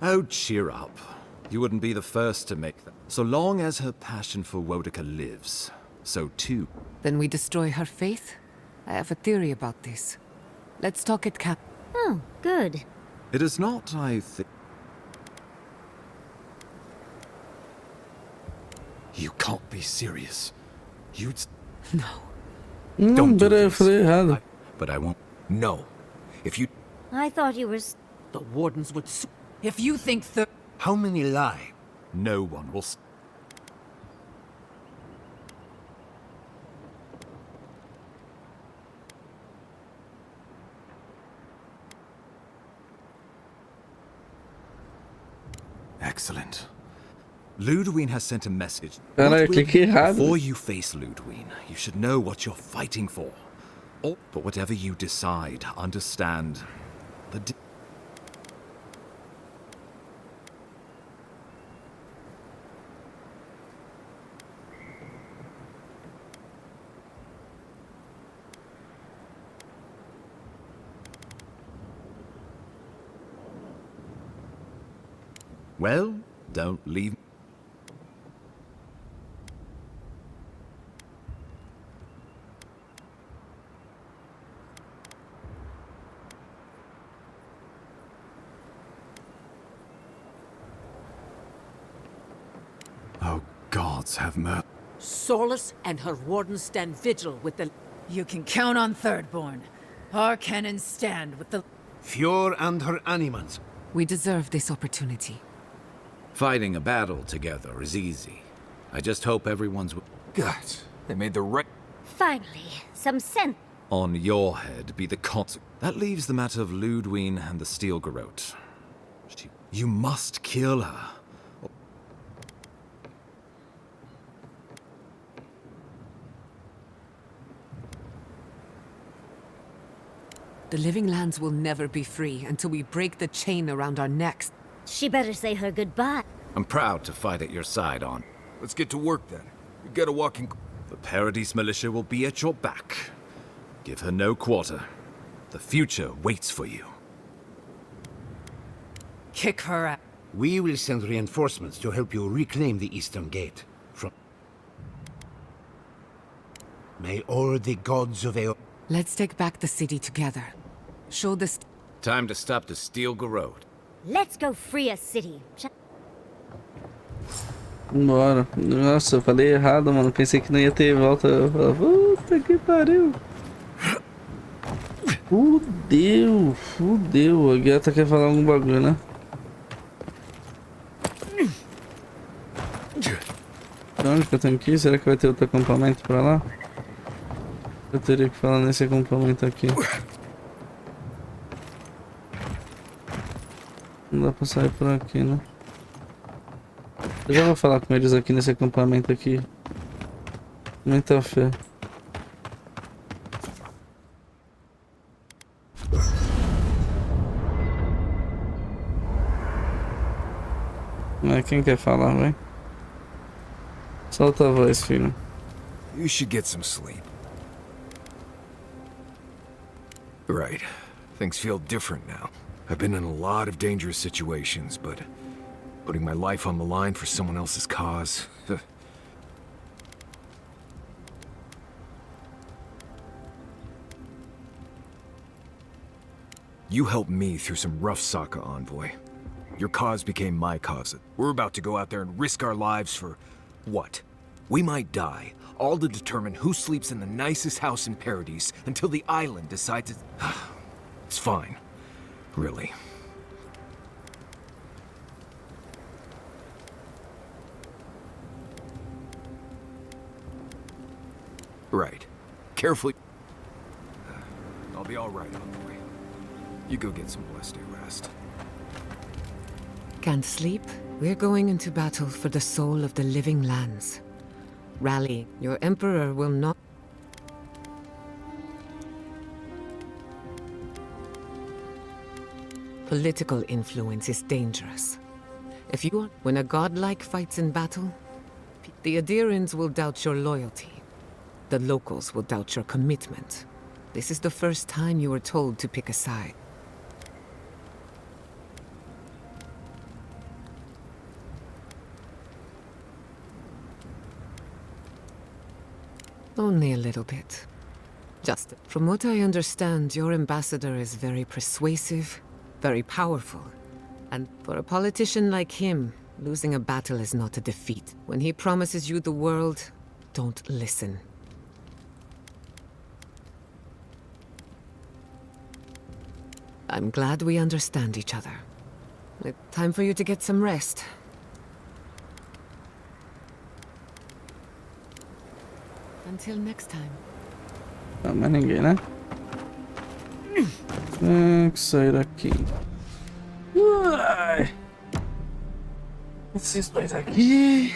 Oh, cheer up. You wouldn't be the first to make that. So long as her passion for Wodika lives, so too. Then we destroy her faith? I have a theory about this. Let's talk at Cap. Oh, good. It is not, I think... You can't be serious. You'd... No. Don't do But eu this. falei errado. But I won't. No. If you... I thought you were... The wardens would... If you think How many lie? No one will... Excellent. Ludwig has sent a message. Caralho, cliquei errado. Before you face Ludwig, you should know what you're fighting for. But whatever you decide, understand the Well, don't leave. Oh, gods have mercy. Solus and her wardens stand vigil with the... You can count on Thirdborn. Our cannons stand with the... Fjord and her animals. We deserve this opportunity. Fighting a battle together is easy. I just hope everyone's... God, they made the right... Finally, some sense. On your head be the consequence. That leaves the matter of Ludwig and the Steel Garrote. You must kill her. The living lands will never be free until we break the chain around our necks. She better say her goodbye. I'm proud to fight at your side, On. Let's get to work then. We gotta walk in... The Paradise Militia will be at your back. Give her no quarter. The future waits for you. Kick her out. We will send reinforcements to help you reclaim the Eastern Gate. May all the gods of Avowed... Let's take back the city together. Show the... Time to stop the Steel Garrote. Let's go free a city. Bora. Nossa, eu falei errado, mano. Pensei que não ia ter volta. Eu falava, puta que pariu. Fudeu, fudeu. A gata quer falar algum bagulho, né? Pra onde que eu tenho que ir? Será que vai ter outro acampamento pra lá? Eu teria que falar nesse acampamento aqui. Não dá pra sair por aqui, né? Eu já vou falar com eles aqui nesse acampamento aqui. Muita fé. Quem quer falar, vai? Solta a voz, filho. You should get some sleep. Right. Things feel different now. I've been in a lot of dangerous situations, but putting my life on the line for someone else's cause... You helped me through some rough Sokka, Envoy. Your cause became my cause. We're about to go out there and risk our lives for... what? We might die, all to determine who sleeps in the nicest house in Paradise until the island decides it's... It's fine. Really. Right. Carefully. I'll be all right, Envoy. You go get some blessed day rest. Can't sleep? We're going into battle for the soul of the living lands. Rally. Your emperor will not... Political influence is dangerous. If you want... When a godlike fights in battle, the Adirians will doubt your loyalty. The locals will doubt your commitment. This is the first time you were told to pick a side. Only a little bit. Just from what I understand, your ambassador is very persuasive, very powerful. And for a politician like him, losing a battle is not a defeat. When he promises you the world, don't listen. I'm glad we understand each other. It's time for you to get some rest. Until next time. Não, mais ninguém, né? Tem que sair daqui. Uai. Esses dois aqui.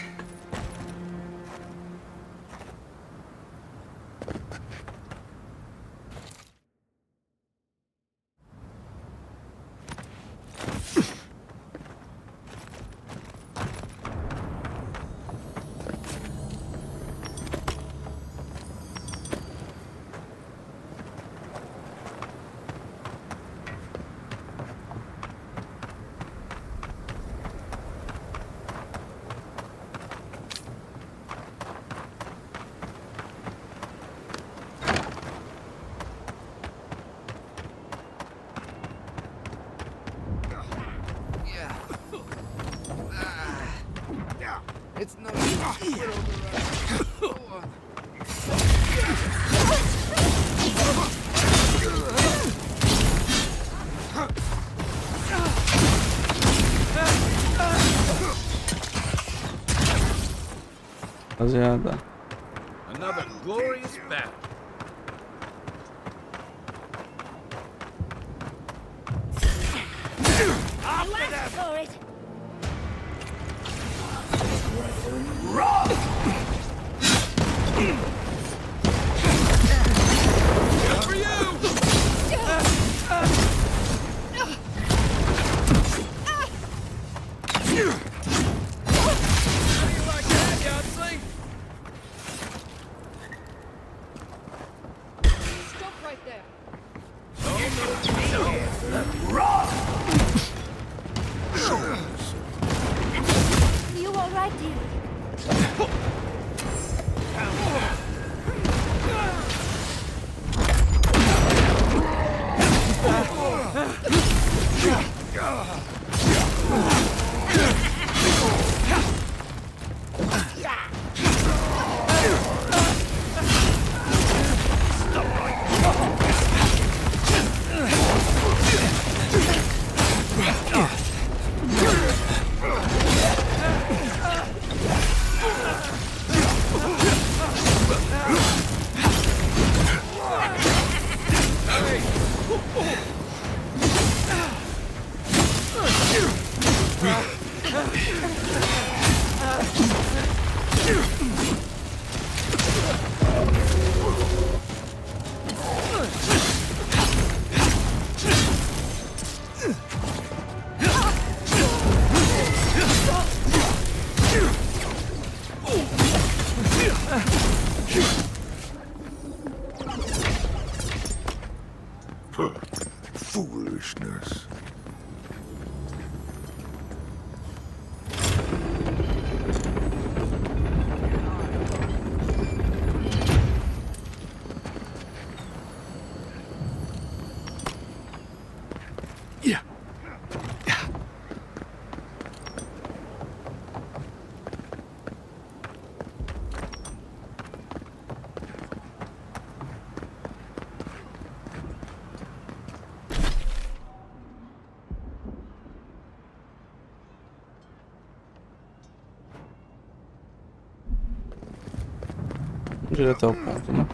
It's no use. Rapaziada. Another glorious battle. You asked for it. Good for you! How do you like that, Yahtzee? Stop right there. You all right, dude? Foolishness. Yeah. Direto ao ponto, né?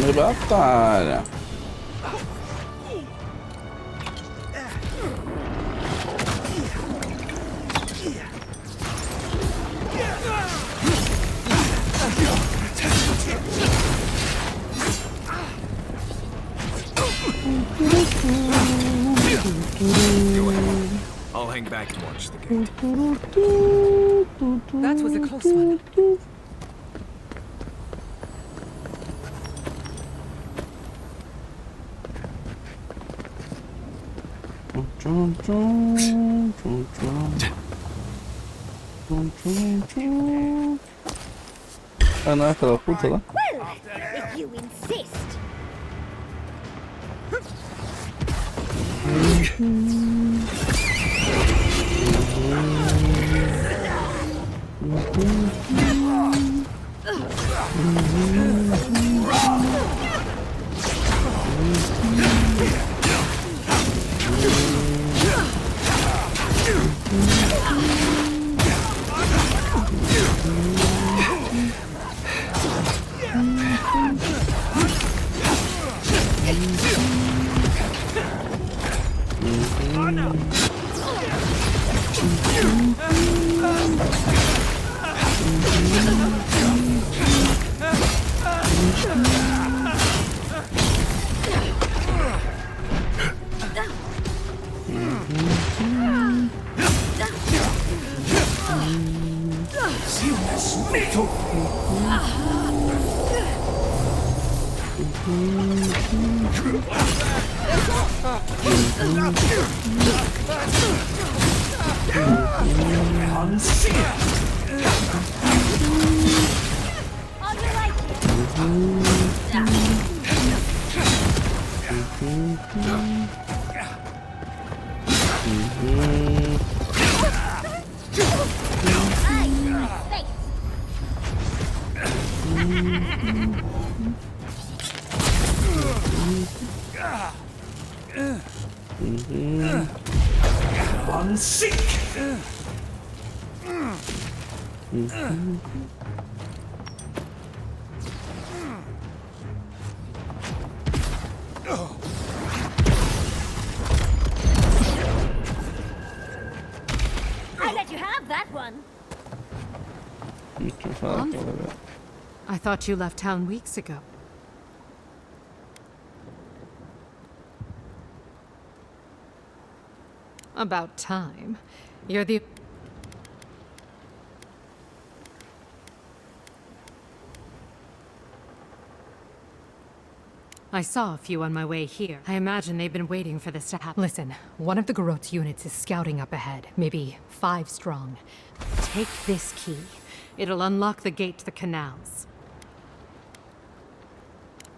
de batalha. I'll hang back and watch the gate. That was a close one. Ah, não é aquela puta lá? Well, if you insist. I let you have that one. I thought you left town weeks ago. About time. You're the... I saw a few on my way here. I imagine they've been waiting for this to happen. Listen, one of the Garot's units is scouting up ahead, maybe 5 strong. Take this key. It'll unlock the gate to the canals.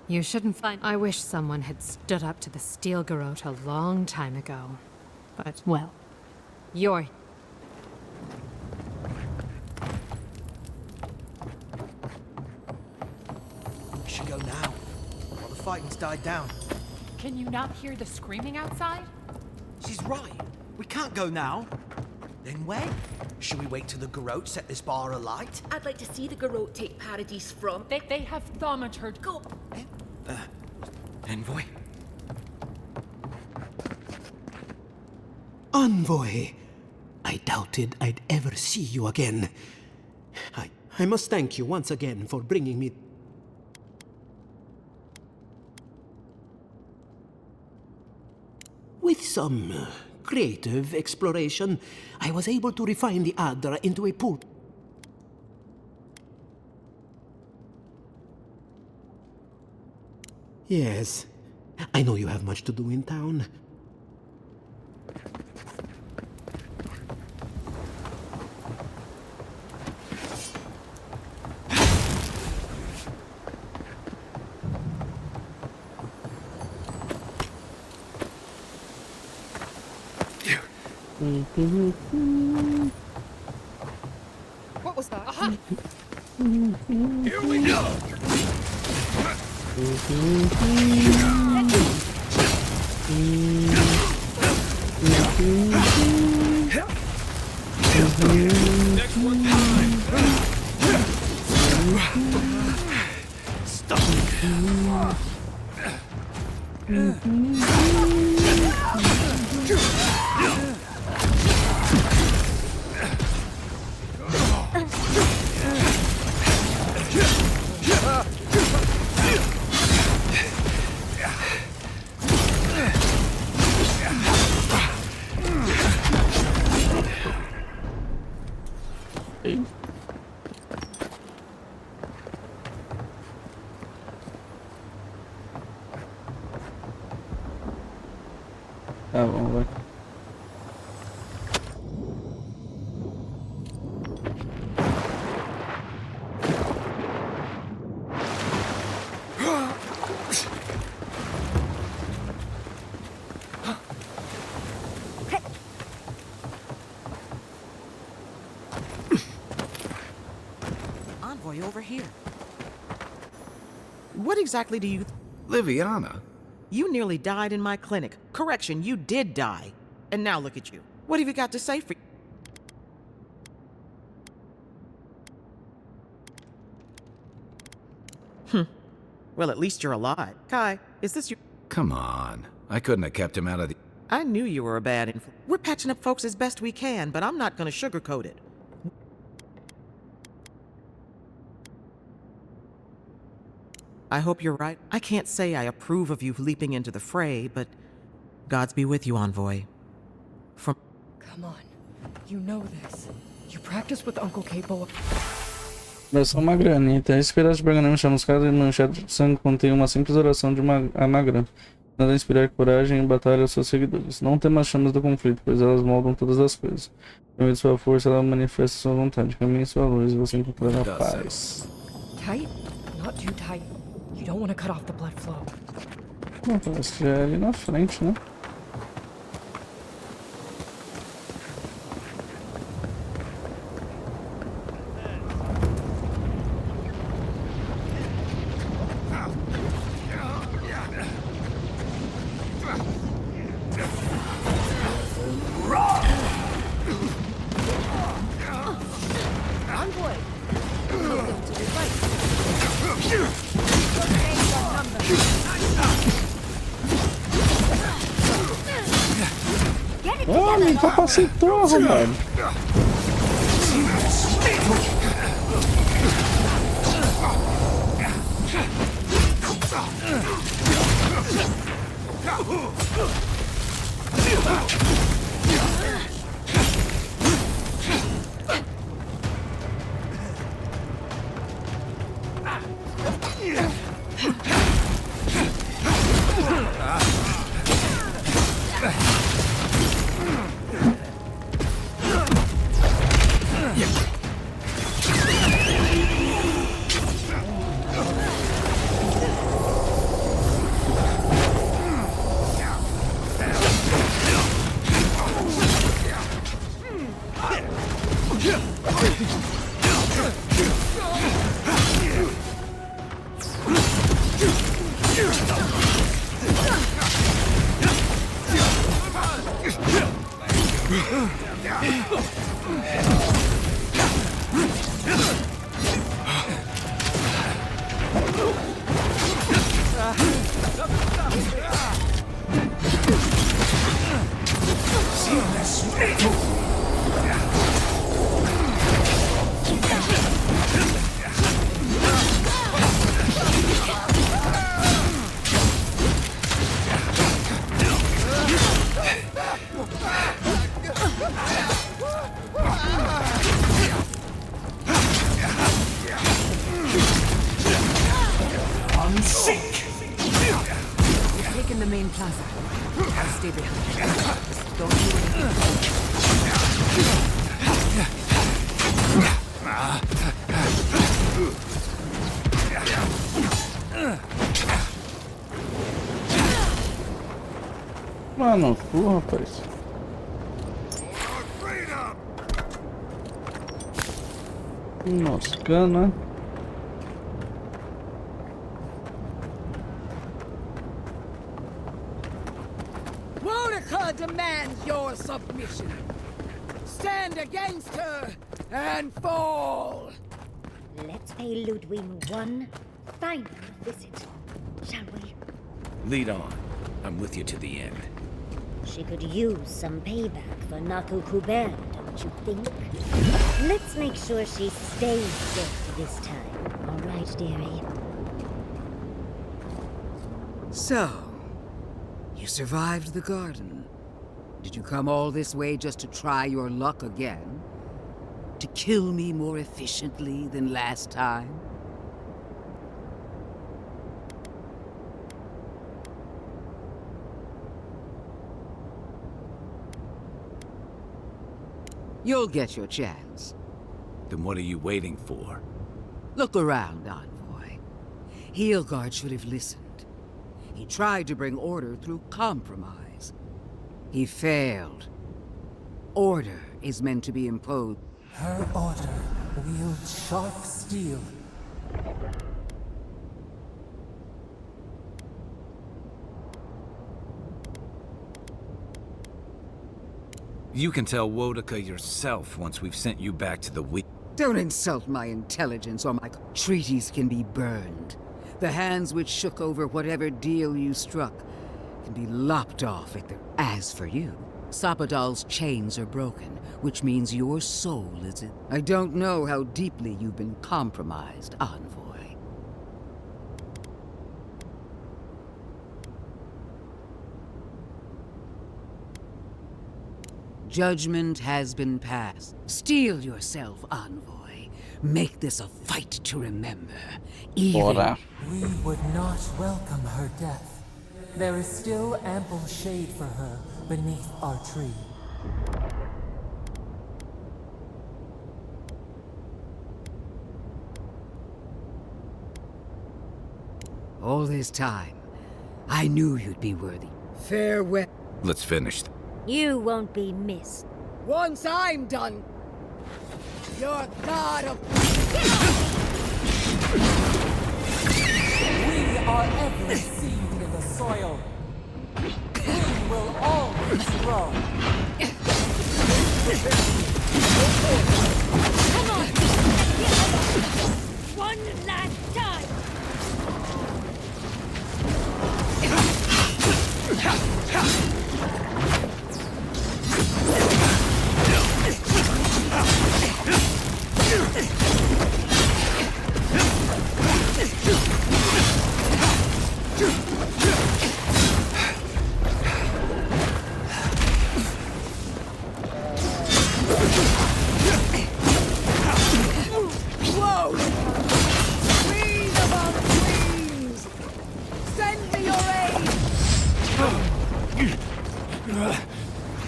You shouldn't find... I wish someone had stood up to the Steel Garot a long time ago. But, well, you're... We should go now, while the fighting's died down. Can you not hear the screaming outside? She's right. We can't go now. Then when? Should we wait till the Garot set this bar alight? I'd like to see the Garot take Paradise from... They have thaumaturgy. Go. Envoy? Envoy! I doubted I'd ever see you again. I must thank you once again for bringing me... With some creative exploration, I was able to refine the Adra into a pool. Yes, I know you have much to do in town. What was that? Aha! Here we go! Next one time! Stop! Tá bom, vai. Envoy over here. What exactly do you... Liviana? You nearly died in my clinic. Correction, you did die. And now look at you. What have you got to say for... Well, at least you're alive. Kai, is this your... Come on. I couldn't have kept him out of the... I knew you were a bad influence. We're patching up folks as best we can, but I'm not gonna sugarcoat it. I hope you're right. I can't say I approve of you leaping into the fray, but Gods be with you, Envoy. From... Come on. You know this. You practice with Uncle Capo. Dá só uma granita. Inspirar de pergaminho chamuscado e manchado de sangue contém uma simples oração de uma anagrama. Nada inspirar coragem em batalha aos seus seguidores. Não temas as chamas do conflito, pois elas moldam todas as coisas. Em meio de sua força, ela manifesta sua vontade. Caminhe em sua luz e você encontrará paz. Tight? Not too tight. You don't want to cut off the blood flow. Bom, parece que já é ali na frente, né? Oh, me capacitou, velho. Mano, rapaz. Moscana. Monica demands your submission. Stand against her and fall. Let's pay Ludwig one final visit, shall we? Lead on. I'm with you to the end. She could use some payback for Nakukubel, don't you think? Let's make sure she stays dead this time, all right, dearie? So, you survived the garden. Did you come all this way just to try your luck again? To kill me more efficiently than last time? You'll get your chance. Then what are you waiting for? Look around, Envoy. Heelguard should have listened. He tried to bring order through compromise. He failed. Order is meant to be imposed. Her order wields sharp steel. You can tell Wodaka yourself once we've sent you back to the weak. Don't insult my intelligence or my treaties can be burned. The hands which shook over whatever deal you struck can be lopped off at their... As for you, Sapadal's chains are broken, which means your soul is in... I don't know how deeply you've been compromised, Envoy. Judgment has been passed. Steel yourself, Envoy. Make this a fight to remember. Even... We would not welcome her death. There is still ample shade for her beneath our tree. All this time, I knew you'd be worthy. Farewell. Let's finish. You won't be missed. Once I'm done, you're god of... We are every seed in the soil. We will always grow. Come on! One last time! Whoa! Queen of all queens! Send me your aid!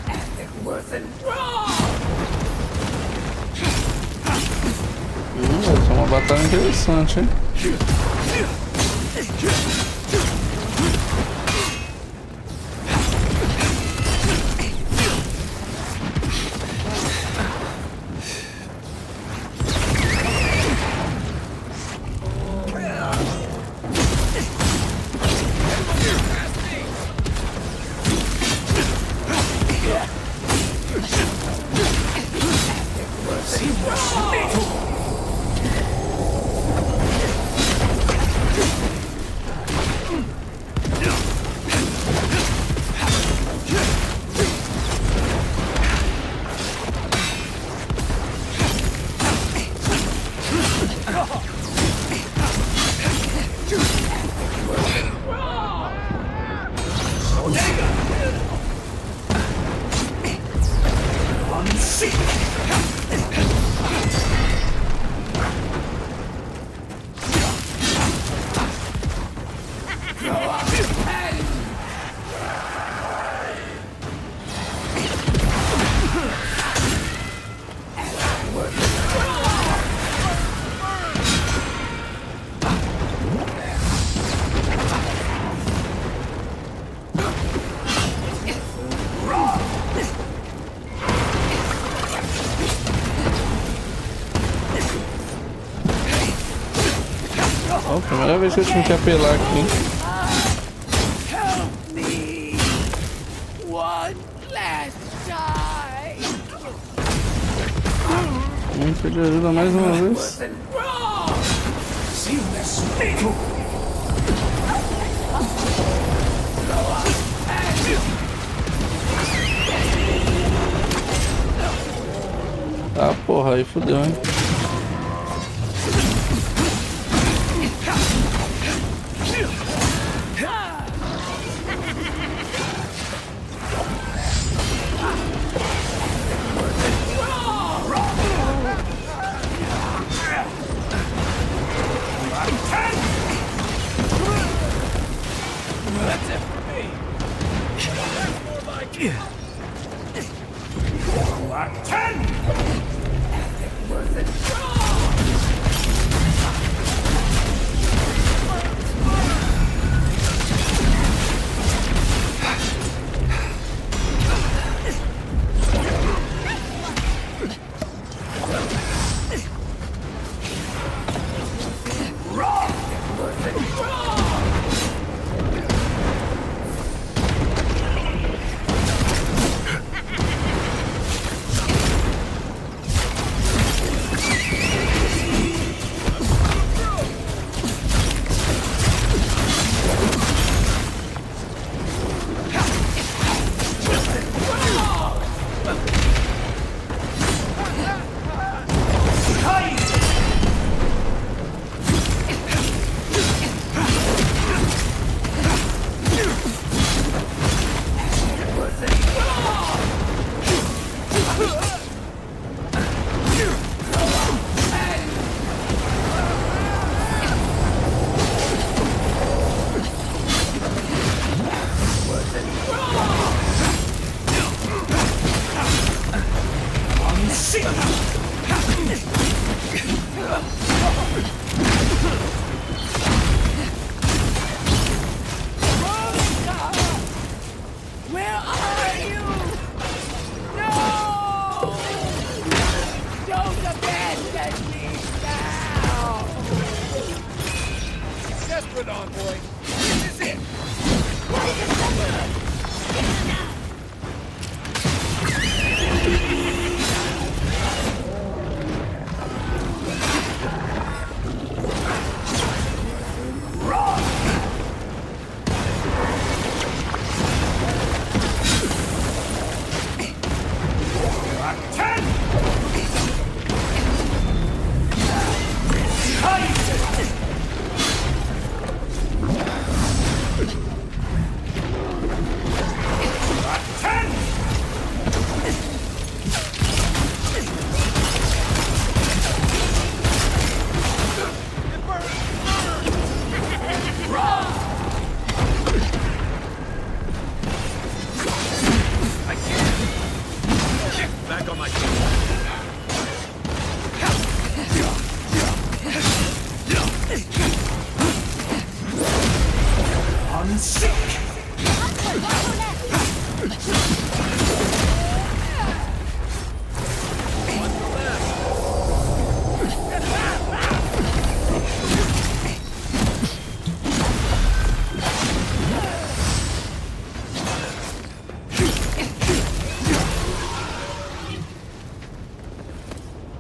Ethic and wrong! Vai ser uma batalha interessante, hein? Ó, primeira vez que eu tive que apelar aqui. Help me! One last time! Vamos pedir ajuda mais uma vez. Ah, porra, aí fodeu, hein? That's it for me. That's more like it. Black 10. Worth it.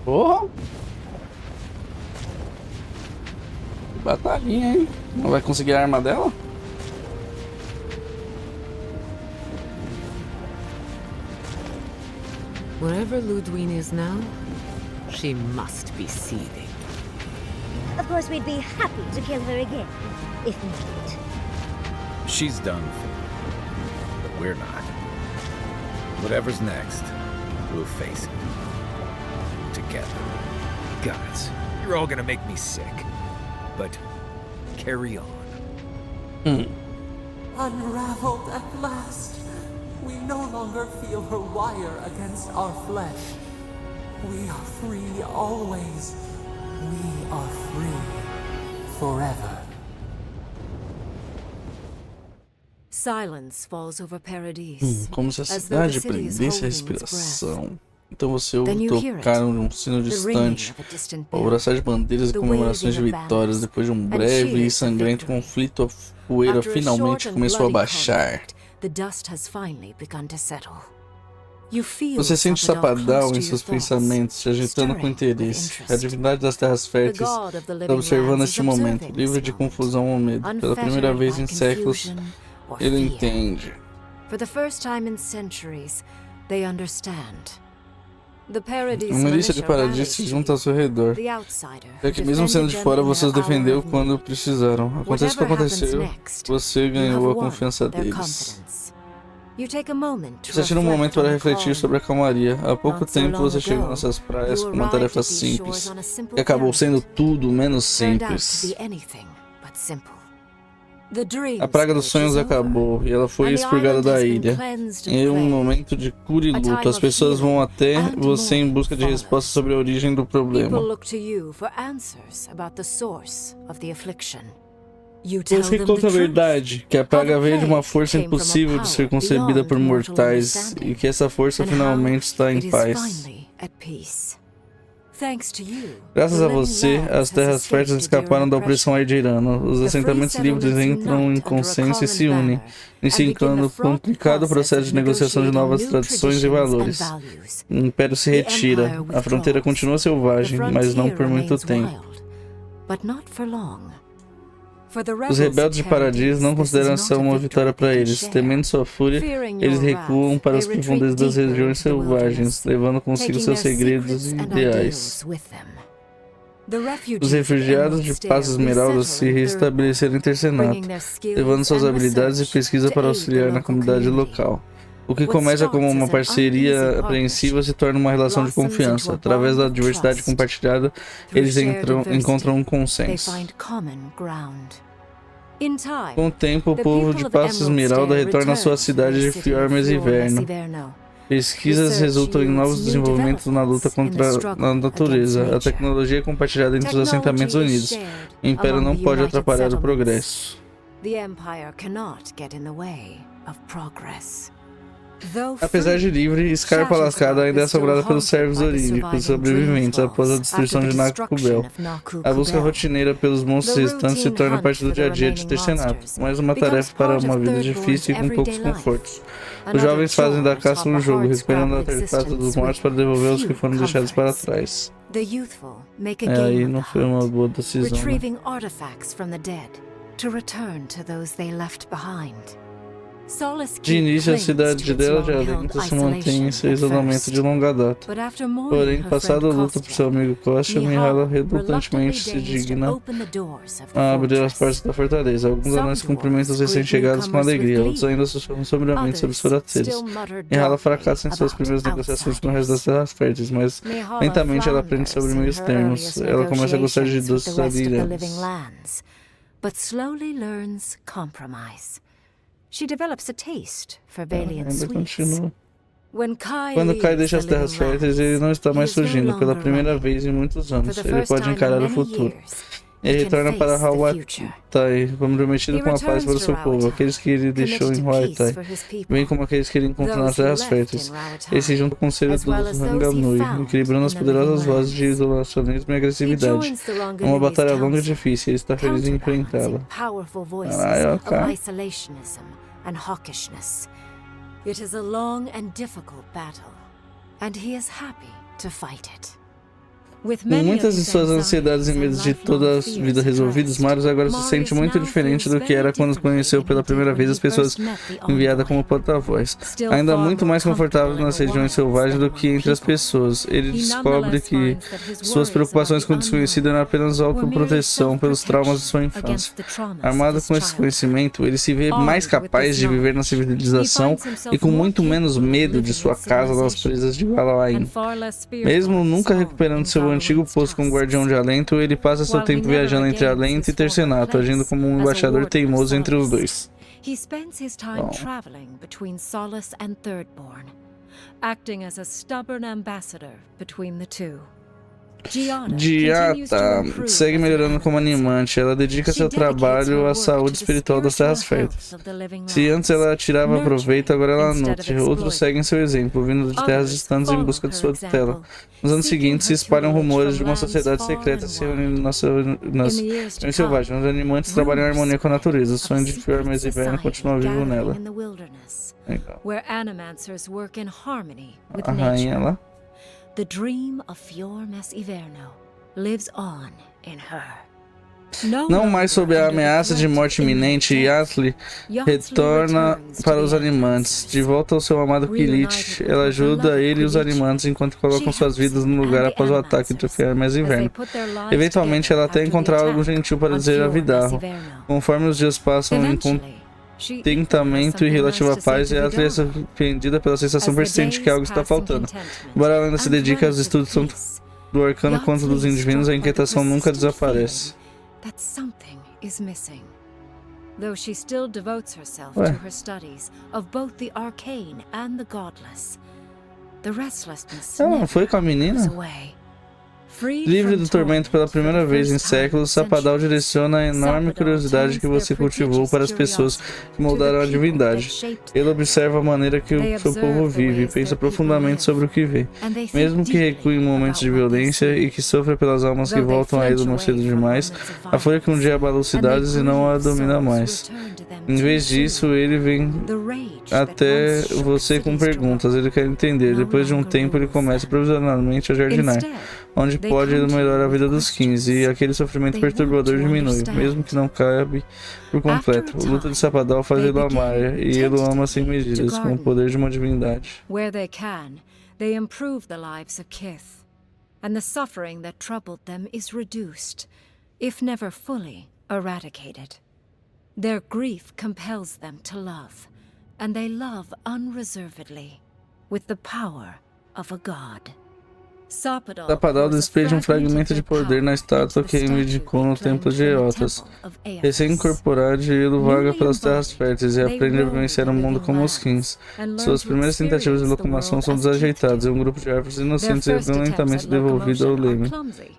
Porra! Que batalhinha, hein? Não vai conseguir a arma dela? Wherever Ludwig is now, she must be seething. Of course, we'd be happy to kill her again, if needed. She's done for, but we're not. Whatever's next, we'll face it. Together. Guys, you're all gonna make me sick. But carry on. Unraveled at last. We no longer feel her wire against our flesh. We are free always. We are free forever. Silence falls over Paradise. Como se a cidade prendesse a respiração. Então você ouve tocar um sino distante, o abraçar de bandeiras e comemorações de vitórias. Depois de um breve e sangrento conflito, a poeira finalmente começou a baixar. Você sente o sapadal em seus pensamentos, se agitando com interesse. A divindade das terras férteis está observando este momento, livre de confusão ou medo. Pela primeira vez em séculos, or Ele fear. entende. For the first time in centuries, they understand. The A milícia de Paradis se junta ao seu redor. Já que mesmo sendo de fora, você os defendeu quando precisaram. Aconteça o que aconteceu, você ganhou a confiança deles. Você tira um momento para refletir sobre a calmaria. Há pouco tempo você chegou nessas praias com uma tarefa simples, que acabou sendo tudo menos simples. A praga dos sonhos acabou e ela foi expurgada da ilha. Em um momento de cura e luto, as pessoas vão até você em busca de respostas sobre a origem do problema. Você conta a verdade, que a praga veio de uma força impossível de ser concebida por mortais e que essa força finalmente está em paz. Graças a você, as terras férteis escaparam da opressão aidirana. Os assentamentos livres entram em consenso e se unem, iniciando um complicado processo de negociação de novas tradições e valores. O Império se retira. A fronteira continua selvagem, mas não por muito tempo. Os rebeldes de Paradis não consideram essa uma vitória para eles. Temendo sua fúria, eles recuam para as profundezas das regiões selvagens, levando consigo seus segredos e ideais. Os refugiados de Passo Esmeralda se restabeleceram em Tercenato, levando suas habilidades e pesquisa para auxiliar na comunidade local. O que começa como uma parceria apreensiva se torna uma relação de confiança. Através da diversidade compartilhada, eles encontram um consenso. Com o tempo, o povo de Passo Esmeralda retorna à sua cidade de Fiormes e Inverno. Pesquisas resultam em novos desenvolvimentos na luta contra a natureza. A tecnologia é compartilhada entre os assentamentos unidos. O Império não pode atrapalhar o progresso. Apesar de livre, Scarpa Lascada ainda é assombrada pelos servos orívicos sobreviventes após a destruição de Nakubel. A busca rotineira pelos monstros restantes se torna parte do dia a dia de Tercenato, mais uma tarefa para uma vida difícil e com poucos confortos. Os jovens fazem da caça um jogo, recuperando artefatos dos mortos para devolver os que foram deixados para trás. Aí não foi uma boa decisão, né? De início, a cidade de Alento se mantém em seu isolamento de longa data. Porém, passado a luta por seu amigo Costa, Mihala relutantemente se digna a abrir as portas da fortaleza. Alguns anões cumprimentam os recém-chegados com alegria, outros ainda sussurram sobriamente sobre os forasteiros. Mihala fracassa em suas primeiras negociações com o resto das terras férteis, mas lentamente ela aprende sobre meios termos. Ela começa a gostar de doces alirantes. She develops a taste for Valiant sweets. Quando Kai deixa as terras férteis, ele não está mais fugindo pela primeira vez em muitos anos. Ele pode encarar o futuro. Ele retorna para Hawatai, prometido com a paz para o seu povo, aqueles que ele deixou em Hawatai, bem como aqueles que ele encontrou nas terras férteis. Ele se junta com o ser dos Ranganui, equilibrando as poderosas vozes de isolacionismo e agressividade. É uma batalha longa e difícil, ele está feliz em enfrentá-la. And hawkishness. It is a long and difficult battle, and he is happy to fight it. Com muitas de suas ansiedades e medos de toda a vida resolvidos, Marius agora se sente muito diferente do que era quando conheceu pela primeira vez as pessoas enviadas como porta-voz. Ainda muito mais confortável nas regiões selvagens do que entre as pessoas. Ele descobre que suas preocupações com o desconhecido eram apenas autoproteção pelos traumas de sua infância. Armado com esse conhecimento, ele se vê mais capaz de viver na civilização e com muito menos medo de sua casa nas presas de Galawain. Mesmo nunca recuperando seu antigo posto como guardião de Alento, ele passa seu tempo viajando entre Alento e Tercenato, agindo como um embaixador teimoso entre os dois. He spends his time traveling between Solace and Thirdborn, acting as a stubborn ambassador between the two. Giata segue melhorando como animante. Ela dedica seu trabalho à saúde espiritual das terras férteis. Se antes ela tirava proveito, agora ela nutre. Outros seguem seu exemplo, vindo de terras distantes em busca de sua tutela. Nos anos seguintes, se espalham rumores de uma sociedade secreta se reunindo nas regiões selvagens. Os animantes trabalham em harmonia com a natureza. O sonho de Fiormes e Inverno continua vivo nela. Legal. A rainha lá. The dream of Fiormes Iverno lives on in her. Não mais sob a ameaça de morte iminente, Yatli retorna para os animantes. De volta ao seu amado Kilit, ela ajuda ele e os animantes enquanto colocam suas vidas no lugar após o ataque de Fiermas Inverno. Eventualmente, ela até encontrará algo gentil para dizer a Vidarro. Conforme os dias passam em contentamento e relativa paz, Yatli é surpreendida pela sensação persistente que algo está faltando. Embora ela ainda se dedique aos estudos tanto do arcano quanto dos divinos, a inquietação nunca desaparece. That something is missing. Though she still devotes herself to her studies of both the arcane and the godless, the restlessness Não foi com a menina? Livre do tormento pela primeira vez em séculos, Sapadal direciona a enorme curiosidade que você cultivou para as pessoas que moldaram a divindade. Ele observa a maneira que o seu povo vive e pensa profundamente sobre o que vê. Mesmo que recue em momentos de violência e que sofra pelas almas que voltam a ele no cedo demais, a folha que um dia abalou cidades e não a domina mais. Em vez disso, ele vem até você com perguntas, ele quer entender. Depois de um tempo, ele começa provisoriamente a jardinar, onde pode melhorar a vida dos 15, e aquele sofrimento perturbador diminui, mesmo que não cabe por completo. O luta de Sapadal faz ele amar, e ele o ama sem medidas, com o poder de uma divindade. Where they can, they improve the lives of Kith, and the suffering that troubled them is reduced, if never fully eradicated. Their grief compels them to love, and they love unreservedly, with the power of a god. Sapadal despeja um fragmento de poder na estátua que reivindicou no templo de Eotas. Recém-incorporado, ele vaga pelas terras férteis e aprende a vivenciar o mundo como os Kings. Suas primeiras tentativas de locomoção são desajeitadas e um grupo de árvores inocentes é violentamente devolvido ao leme.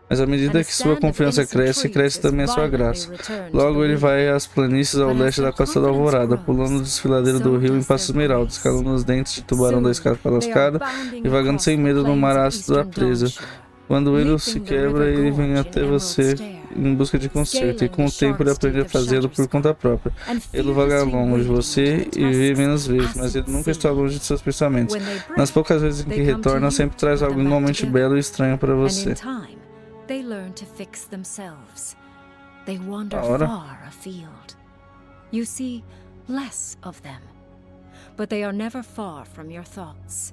Mas à medida que sua confiança cresce, cresce também a sua graça. Logo ele vai às planícies ao leste da Costa da Alvorada, pulando o desfiladeiro do rio em Passo Esmeralda, escalando os dentes de tubarão da escada lascada e vagando sem medo no mar ácido da presa. Quando ele se quebra, ele vem até você em busca de conserto, e com o tempo ele aprende a fazê-lo por conta própria. Ele vaga longe de você e vê menos vezes, mas ele nunca está longe de seus pensamentos. Nas poucas vezes em que retorna, sempre traz algo igualmente belo e estranho para você. Agora. You see less of them, but they are never far from your thoughts.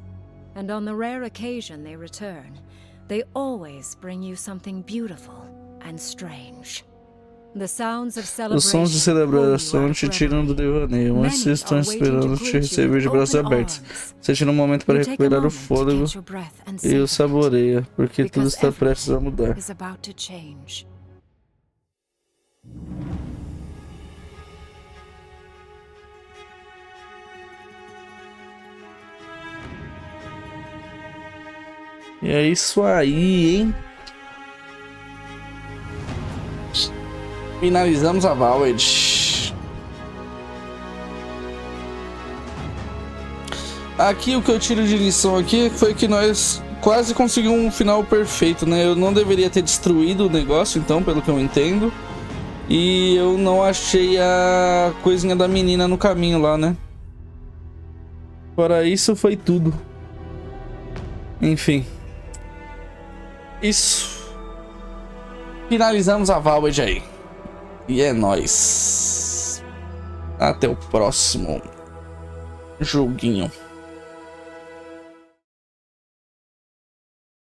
And on the rare occasion they return, they always bring you something beautiful and strange. The sounds of Os sons de celebração te tiram do devaneio, muitos estão esperando te receber de braços abertos. Você tira um momento para recuperar o fôlego e o saboreia, porque tudo está prestes a mudar. E é isso aí, hein? Finalizamos a Avowed. Aqui o que eu tiro de lição aqui foi que nós quase conseguimos um final perfeito, né? Eu não deveria ter destruído o negócio, então, pelo que eu entendo. E eu não achei a coisinha da menina no caminho lá, né? Fora isso, foi tudo. Enfim. Isso. Finalizamos a Avowed aí. E é nóis. Até o próximo joguinho.